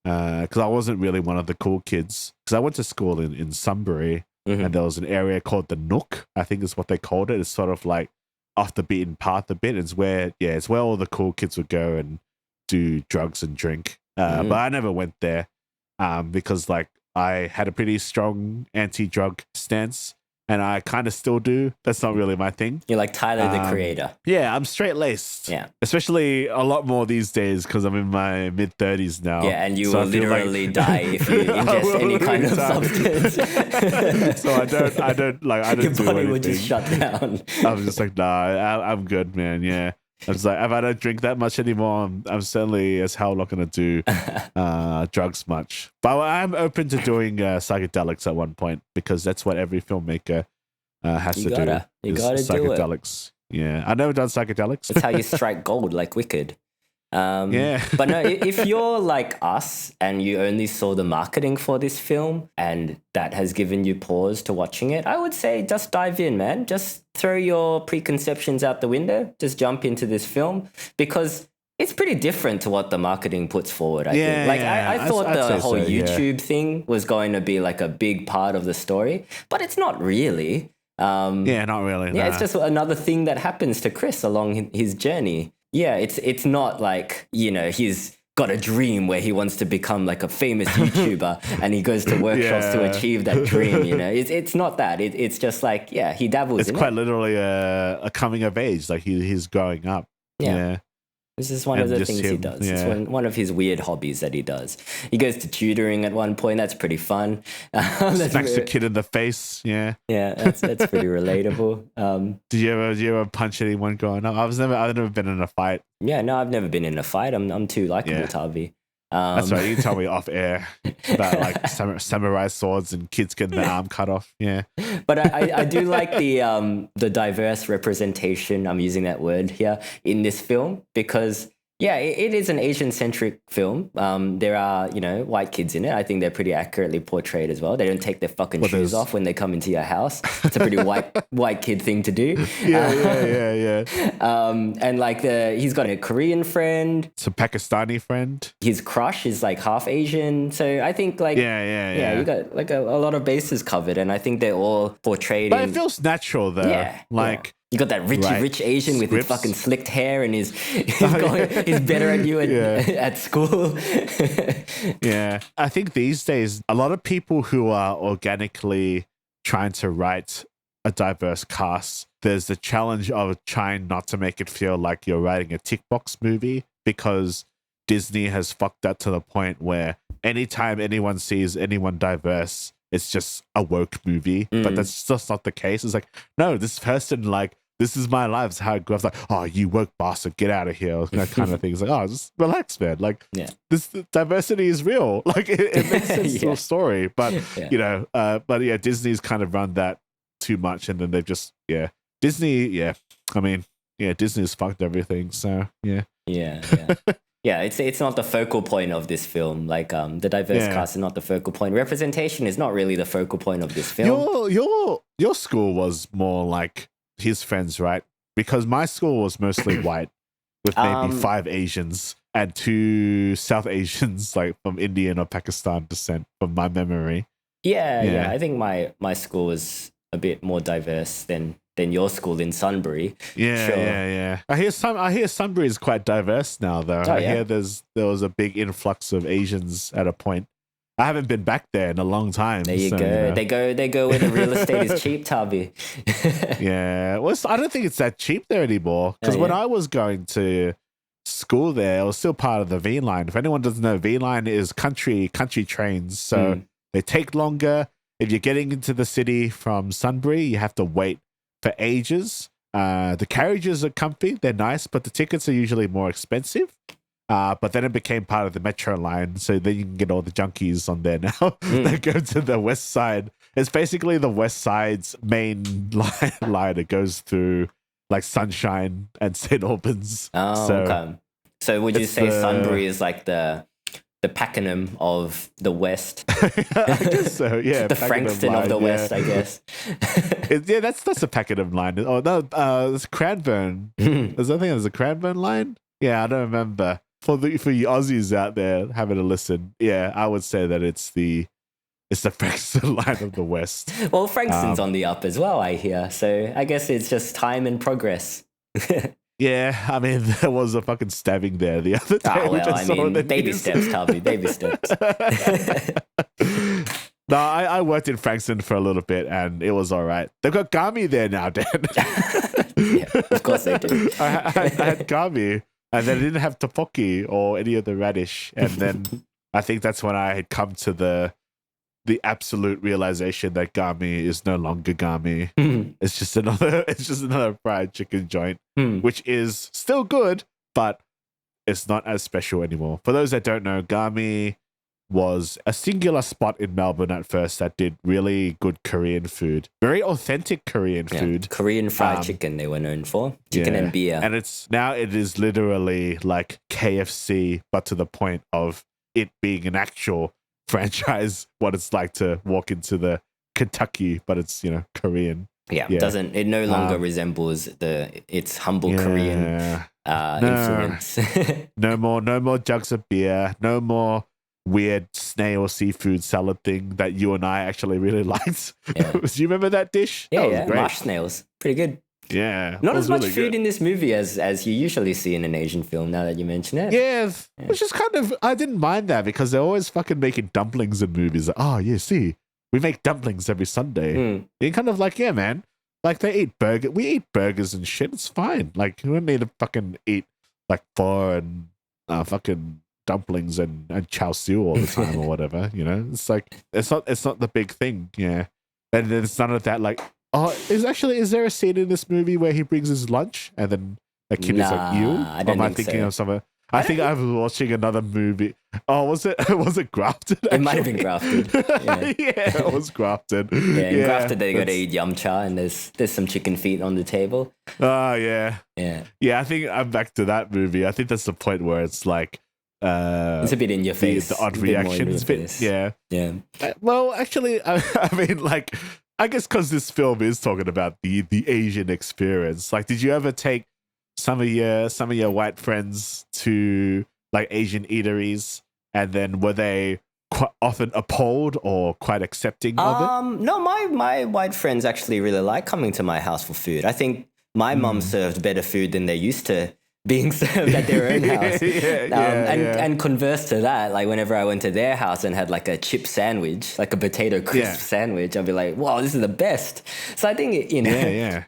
Because I wasn't really one of the cool kids. Because I went to school in Sunbury, and there was an area called the Nook, I think is what they called it. It's sort of like off the beaten path a bit. It's where all the cool kids would go and do drugs and drink. But I never went there because like I had a pretty strong anti-drug stance. And I kind of still do. That's not really my thing. You're like Tyler, the Creator. Yeah, I'm straight-laced. Yeah. Especially a lot more these days because I'm in my mid-30s now. Yeah, and you will literally die if you ingest any kind of substance. So I don't do anything. Your body will just shut down. I'm just like, nah, I'm good, man. Yeah. I was like, if I don't drink that much anymore, I'm certainly as hell not going to do drugs much. But I'm open to doing psychedelics at one point because that's what every filmmaker has to do. You gotta psychedelics. Do it. Yeah, I've never done psychedelics. That's how you strike gold, like Wicked. Yeah. But no, if you're like us and you only saw the marketing for this film and that has given you pause to watching it, I would say just dive in, man. Just throw your preconceptions out the window. Just jump into this film because it's pretty different to what the marketing puts forward, I think. Like, I thought the whole YouTube thing was going to be like a big part of the story, but it's not really. Not really. Yeah, it's just another thing that happens to Chris along his journey. Yeah, it's not like, he's got a dream where he wants to become like a famous YouTuber and he goes to workshops to achieve that dream, It's not that. It's just like, he dabbles in it. It's quite literally a coming of age, like he's growing up. Yeah. This is one of the things he does. Yeah. It's one of his weird hobbies that he does. He goes to tutoring at one point. That's pretty fun. Smacks the kid in the face. Yeah. Yeah, that's pretty relatable. Did you ever punch anyone growing up? I've never been in a fight. Yeah, no, I've never been in a fight. I'm too likable, Tavi. That's right. You can tell me off air about like samurai swords and kids getting their arm cut off. Yeah, but I do like the diverse representation. I'm using that word here in this film because it is an Asian-centric film. There are, white kids in it. I think they're pretty accurately portrayed as well. They don't take their fucking shoes off when they come into your house. It's a pretty white kid thing to do. Yeah. And like he's got a Korean friend. It's a Pakistani friend. His crush is like half Asian. So I think like you got like a lot of bases covered, and I think they're all portrayed. But it feels natural though. Yeah, like. You got that rich Asian with his fucking slicked hair and he's better at you at school. Yeah. I think these days, a lot of people who are organically trying to write a diverse cast, there's the challenge of trying not to make it feel like you're writing a tick box movie because Disney has fucked that to the point where anytime anyone sees anyone diverse, it's just a woke movie. But that's just not the case. It's like, no, this person this is my life. It's how it goes. Like, oh, you woke bastard, get out of here. That kind of thing. It's like, oh, just relax, man. Like, this diversity is real. Like, it makes sense to a story. But, Disney's kind of run that too much. And then they've just, Disney, I mean, Disney's fucked everything. So, yeah. Yeah. Yeah, it's not the focal point of this film. Like, the diverse cast is not the focal point. Representation is not really the focal point of this film. Your school was more like his friends, right? Because my school was mostly white with maybe 5 Asians and 2 South Asians, like from Indian or Pakistan descent, from my memory. Yeah. I think my school was a bit more diverse than your school in Sunbury. Yeah. I hear Sunbury is quite diverse now, though. I hear there was a big influx of Asians at a point. I haven't been back there in a long time. There you go. They go where the real estate is cheap, Tavi. Yeah. Well, I don't think it's that cheap there anymore. Because when I was going to school there, it was still part of the V line. If anyone doesn't know, V line is country trains. So they take longer. If you're getting into the city from Sunbury, you have to wait for ages. The carriages are comfy, they're nice, but the tickets are usually more expensive. But then it became part of the metro line, so then you can get all the junkies on there now that go to the west side. It's basically the west side's main line. It goes through like Sunshine and St. Albans. Oh, okay. So would you say Sunbury is like the Pakenham of the West? I guess so, yeah. The Frankston line, of the West, I guess. That's a Pakenham line. Oh, no, it's Cranbourne. I think there's a Cranbourne line. Yeah, I don't remember. For you Aussies out there having a listen, yeah, I would say that it's the Frankston line of the West. Well, Frankston's on the up as well, I hear. So I guess it's just time and progress. Yeah, I mean, there was a fucking stabbing there the other day. Oh, well, I mean, baby steps, Tubby, baby steps. No, I worked in Frankston for a little bit and it was all right. They've got Gami there now, Dan. Yeah, of course they do. I had Gami and then I didn't have tteokbokki or any of the radish. And then I think that's when I had come to the absolute realization that Gami is no longer Gami. It's just another fried chicken joint, which is still good, but it's not as special anymore. For those that don't know, Gami was a singular spot in Melbourne at first that did really good Korean food, very authentic Korean food. Korean fried chicken they were known for, chicken and beer. And it is literally like KFC, but to the point of it being an actual franchise, what it's like to walk into the Kentucky, but it's, Korean. Yeah. It no longer resembles its humble Korean influence. No more jugs of beer, no more weird snail seafood salad thing that you and I actually really liked. Yeah. Do you remember that dish? Yeah, that was great. Marsh snails. Pretty good. Yeah. Not as much really food in this movie as you usually see in an Asian film, now that you mention it. Yeah, which is kind of, I didn't mind that because they're always fucking making dumplings in movies. Like, oh, yeah, see, we make dumplings every Sunday. You're kind of like, yeah, man. Like, we eat burgers and shit. It's fine. Like, we don't need to fucking eat like pho and fucking dumplings and chao siu all the time or whatever, It's like, it's not the big thing, yeah. And then it's none of that, like, oh, is there a scene in this movie where he brings his lunch and then a kid is like, you? Am I thinking of something? I think I was watching another movie. Oh, was it Grafted? Actually? It might have been Grafted. Yeah, it was Grafted. Yeah, in Grafted they got to eat yum cha and there's some chicken feet on the table. Oh, yeah. Yeah. Yeah, I think I'm back to that movie. I think that's the point where it's like, it's a bit in your face. The odd reactions. Yeah. Well, actually, I mean, like, I guess because this film is talking about the Asian experience. Like, did you ever take some of your white friends to like Asian eateries, and then were they quite often appalled or quite accepting of it? No, my white friends actually really like coming to my house for food. I think my mum served better food than they used to being served at their own house. And converse to that, like whenever I went to their house and had like a chip sandwich, like a potato crisp sandwich, I'd be like, wow, this is the best. So I think,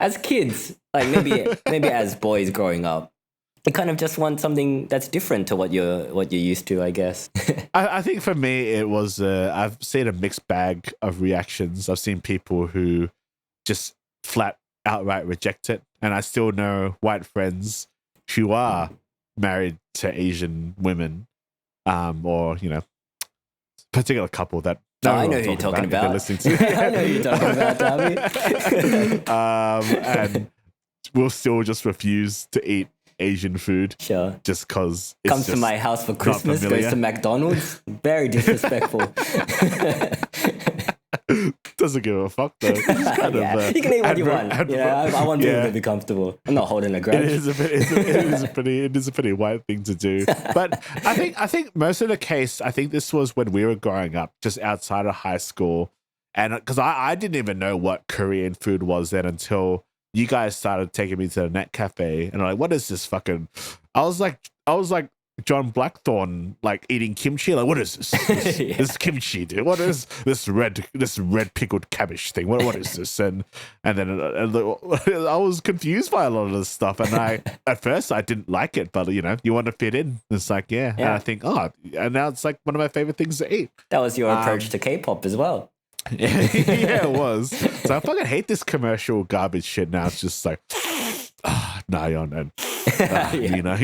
as kids, like maybe as boys growing up, you kind of just want something that's different to what you're used to, I guess. I think for me, it was, I've seen a mixed bag of reactions. I've seen people who just flat outright reject it. And I still know white friends who are married to Asian women, or, particular couple that... I know who you're talking about. Listening to. I know who you're talking about, Darby. And we'll still just refuse to eat Asian food. Sure. Just because it's comes to my house for Christmas, goes to McDonald's. Very disrespectful. Doesn't give a fuck though. You can eat what you want. I want people to be comfortable. I'm not holding a grudge. It is a pretty white thing to do. But I think most of the case, I think this was when we were growing up, just outside of high school, and because I didn't even know what Korean food was then until you guys started taking me to the net cafe, and I'm like, what is this fucking? I was like John Blackthorne, like eating kimchi. Like, what is this? This kimchi, dude. What is this red pickled cabbage thing? What is this? And then I was confused by a lot of this stuff. And at first I didn't like it, but you want to fit in. It's like, And I think, and now it's like one of my favorite things to eat. That was your approach to K-pop as well. Yeah, it was. So I fucking hate this commercial garbage shit now. It's just like, Nayeon and Yeah. you know.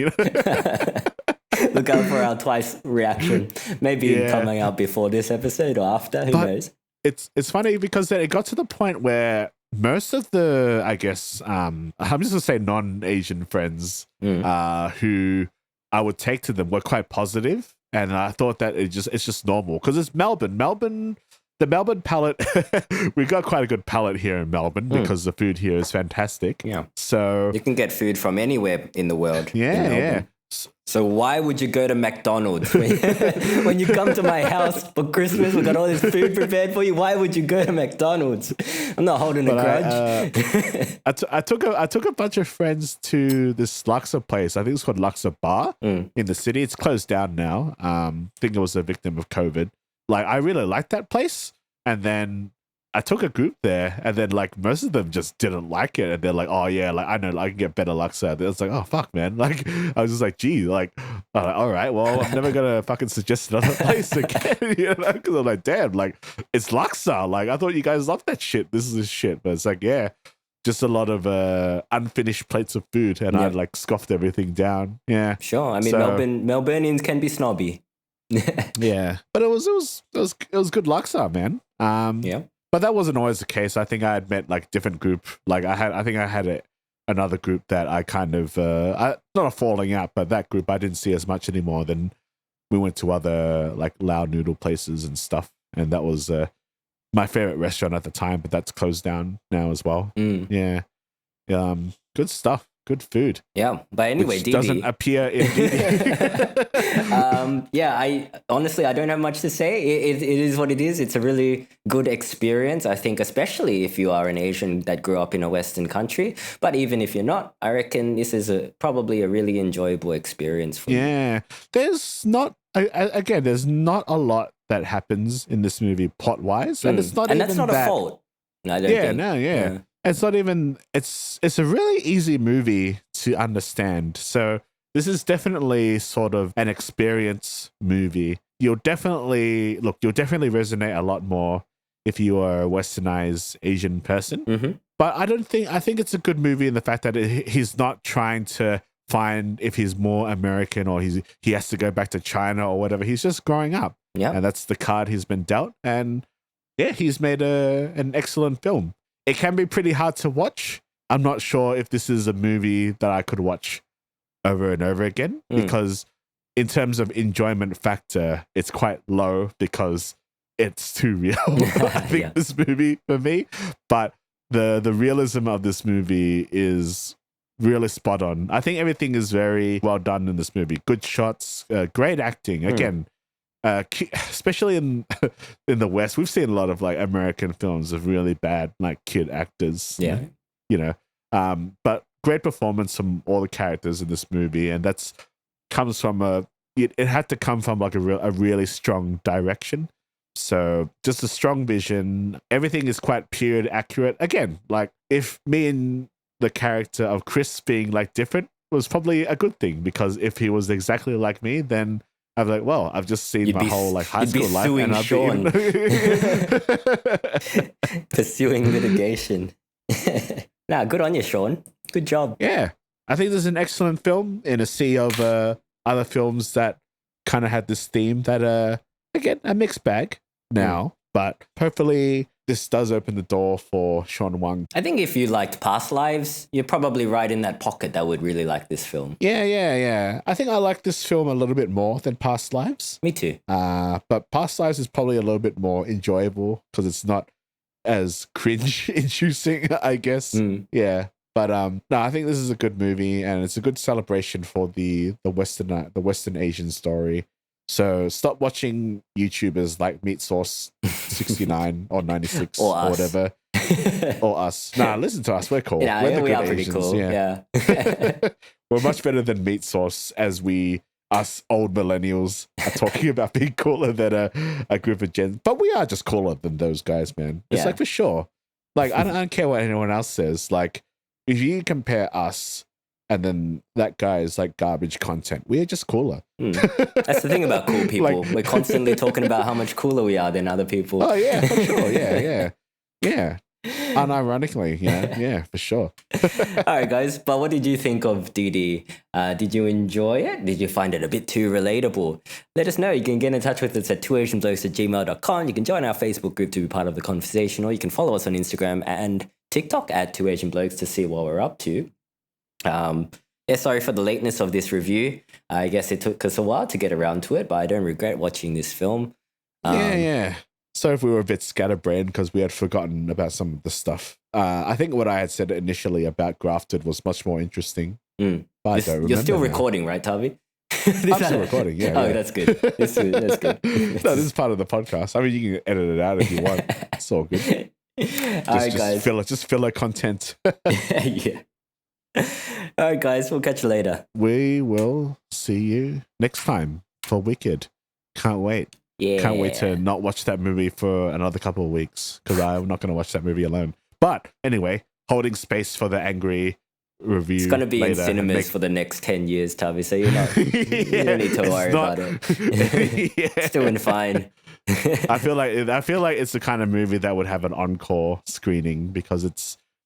Look out for our twice reaction. Maybe coming out before this episode or after. Who knows? It's funny because then it got to the point where most of the, I guess, I'm just gonna say non-Asian friends who I would take to them were quite positive, and I thought that it's just normal because it's Melbourne. The Melbourne palate, we got quite a good palate here in Melbourne because the food here is fantastic. Yeah. So you can get food from anywhere in the world. Yeah. So why would you go to McDonald's when you come to my house for Christmas? We got all this food prepared for you. Why would you go to McDonald's? I'm not holding a grudge. I took a bunch of friends to this laksa place. I think it's called Laksa Bar in the city. It's closed down now. I think it was a victim of COVID. Like, I really liked that place, and then I took a group there, and then like most of them just didn't like it, and they're like, "Oh yeah, like I know I can get better laksa." It's like, "Oh fuck, man!" Like I was just like, "Gee, like, all right, well, I'm never gonna fucking suggest another place again," you know? Because I'm like, "Damn, like it's laksa. Like I thought you guys loved that shit. This is shit." But it's like, yeah, just a lot of unfinished plates of food, and I like scoffed everything down. Yeah, sure. I mean, Melburnians can be snobby. Yeah, but it was good laksa, man. Yeah. But that wasn't always the case. I think I had met like different group. Like I think I had another group that I kind of not a falling out, but that group I didn't see as much anymore. Then we went to other like Lao noodle places and stuff, and that was my favorite restaurant at the time. But that's closed down now as well. Yeah, good stuff. Good food. Yeah, but anyway, which Didi doesn't appear in Didi. Yeah, I honestly don't have much to say. It is what it is. It's a really good experience, I think, especially if you are an Asian that grew up in a Western country. But even if you're not, I reckon this is probably a really enjoyable experience for you. Yeah, there's not there's not a lot that happens in this movie plot wise, and it's not, and even that's not a fault. I don't think. Yeah. It's not even. It's a really easy movie to understand. So this is definitely sort of an experience movie. You'll definitely resonate a lot more if you are a westernized Asian person. But I think it's a good movie in the fact that he's not trying to find if he's more American or he has to go back to China or whatever. He's just growing up. Yeah, and that's the card he's been dealt. And yeah, he's made an excellent film. It can be pretty hard to watch. I'm not sure if this is a movie that I could watch over and over again because in terms of enjoyment factor, it's quite low because it's too real. I think this movie for me, but the realism of this movie is really spot on. I think everything is very well done in this movie. Good shots, great acting. Again, especially in the West, we've seen a lot of like American films of really bad like kid actors. Yeah, you know, but great performance from all the characters in this movie, and that's comes from it had to come from like a really strong direction. So just a strong vision. Everything is quite period accurate. Again, like if me and the character of Chris being like different was probably a good thing, because if he was exactly like me, then I'm like, well, I've just seen my whole like high school life, and I've Sean. Pursuing litigation. Nah, good on you, Sean. Good job. Yeah, I think this is an excellent film in a sea of other films that kind of had this theme that again, a mixed bag now, but hopefully this does open the door for Sean Wang. I think if you liked Past Lives, you're probably right in that pocket that would really like this film. Yeah. I think I like this film a little bit more than Past Lives. Me too. But Past Lives is probably a little bit more enjoyable because it's not as cringe-inducing, I guess. Yeah. But no, I think this is a good movie, and it's a good celebration for the Western Asian story. So stop watching YouTubers like Meat Sauce 69 or 96 or whatever. Or us. Nah, listen to us. We're cool. Yeah, we're the we good are pretty Asians. cool. Yeah. We're much better than Meat Sauce, as us old millennials are talking about being cooler than a group of gens. But we are just cooler than those guys, man. It's like for sure. Like I don't care what anyone else says. Like if you compare us and then that guy is like garbage content, we're just cooler. That's the thing about cool people. We're constantly talking about how much cooler we are than other people. Oh yeah, for sure. Yeah. Unironically, yeah, for sure. All right, guys. But what did you think of Didi? Did you enjoy it? Did you find it a bit too relatable? Let us know. You can get in touch with us at twoasianblokes@gmail.com. You can join our Facebook group to be part of the conversation, or you can follow us on Instagram and TikTok at 2AsianBlokes to see what we're up to. Sorry for the lateness of this review. I guess it took us a while to get around to it, but I don't regret watching this film. Yeah. So if we were a bit scatterbrained because we had forgotten about some of the stuff. I think what I had said initially about Grafted was much more interesting. But I don't remember. You're still now. recording, right, Tavi? I'm still recording, yeah. Oh, yeah. that's good. That's good. No, this is part of the podcast. I mean, you can edit it out if you want. It's all good. All right, guys. Just filler content. Yeah. All right, guys. We'll catch you later. We will see you next time for Wicked. Can't wait. Yeah. Can't wait to not watch that movie for another couple of weeks because I'm not going to watch that movie alone. But anyway, holding space for the angry review. It's going to be in cinemas for the next 10 years, Tavi, so you don't need to worry about it. Yeah. Still in fine. I feel like it's the kind of movie that would have an encore screening because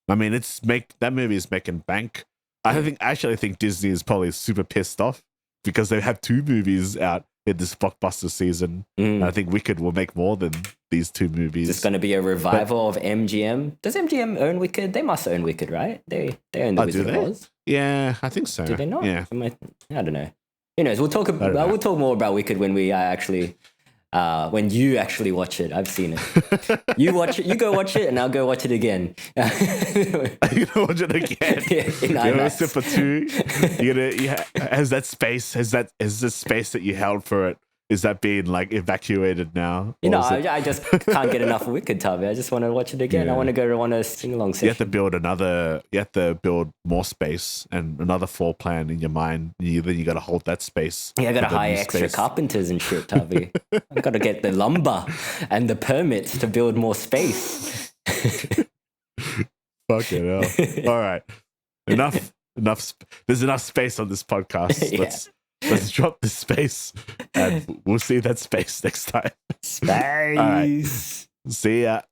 that movie is making bank. I actually think Disney is probably super pissed off because they have 2 movies out in this blockbuster season. And I think Wicked will make more than these 2 movies. It's going to be a revival of MGM. Does MGM own Wicked? They must own Wicked, right? They own the Wizard of Oz. Yeah, I think so. Do they not? Yeah. I don't know. Who knows? We'll talk more about Wicked when we when you actually watch it. I've seen it. You watch it. You go watch it, and I'll go watch it again. You gonna watch it again? Yeah, You're gonna sit for 2. Has the space that you held for it? Is that being like evacuated now? I just can't get enough of Wicked, Tavi. I just want to watch it again. Yeah. I want to go on a sing-along session. You have to build more space and another floor plan in your mind. Then you got to hold that space. Yeah, I got to hire extra carpenters and shit, Tavi. I got to get the lumber and the permits to build more space. Fucking hell. All right. Enough. There's enough space on this podcast. Yeah. Let's drop the space and we'll see that space next time. Space. All right. See ya.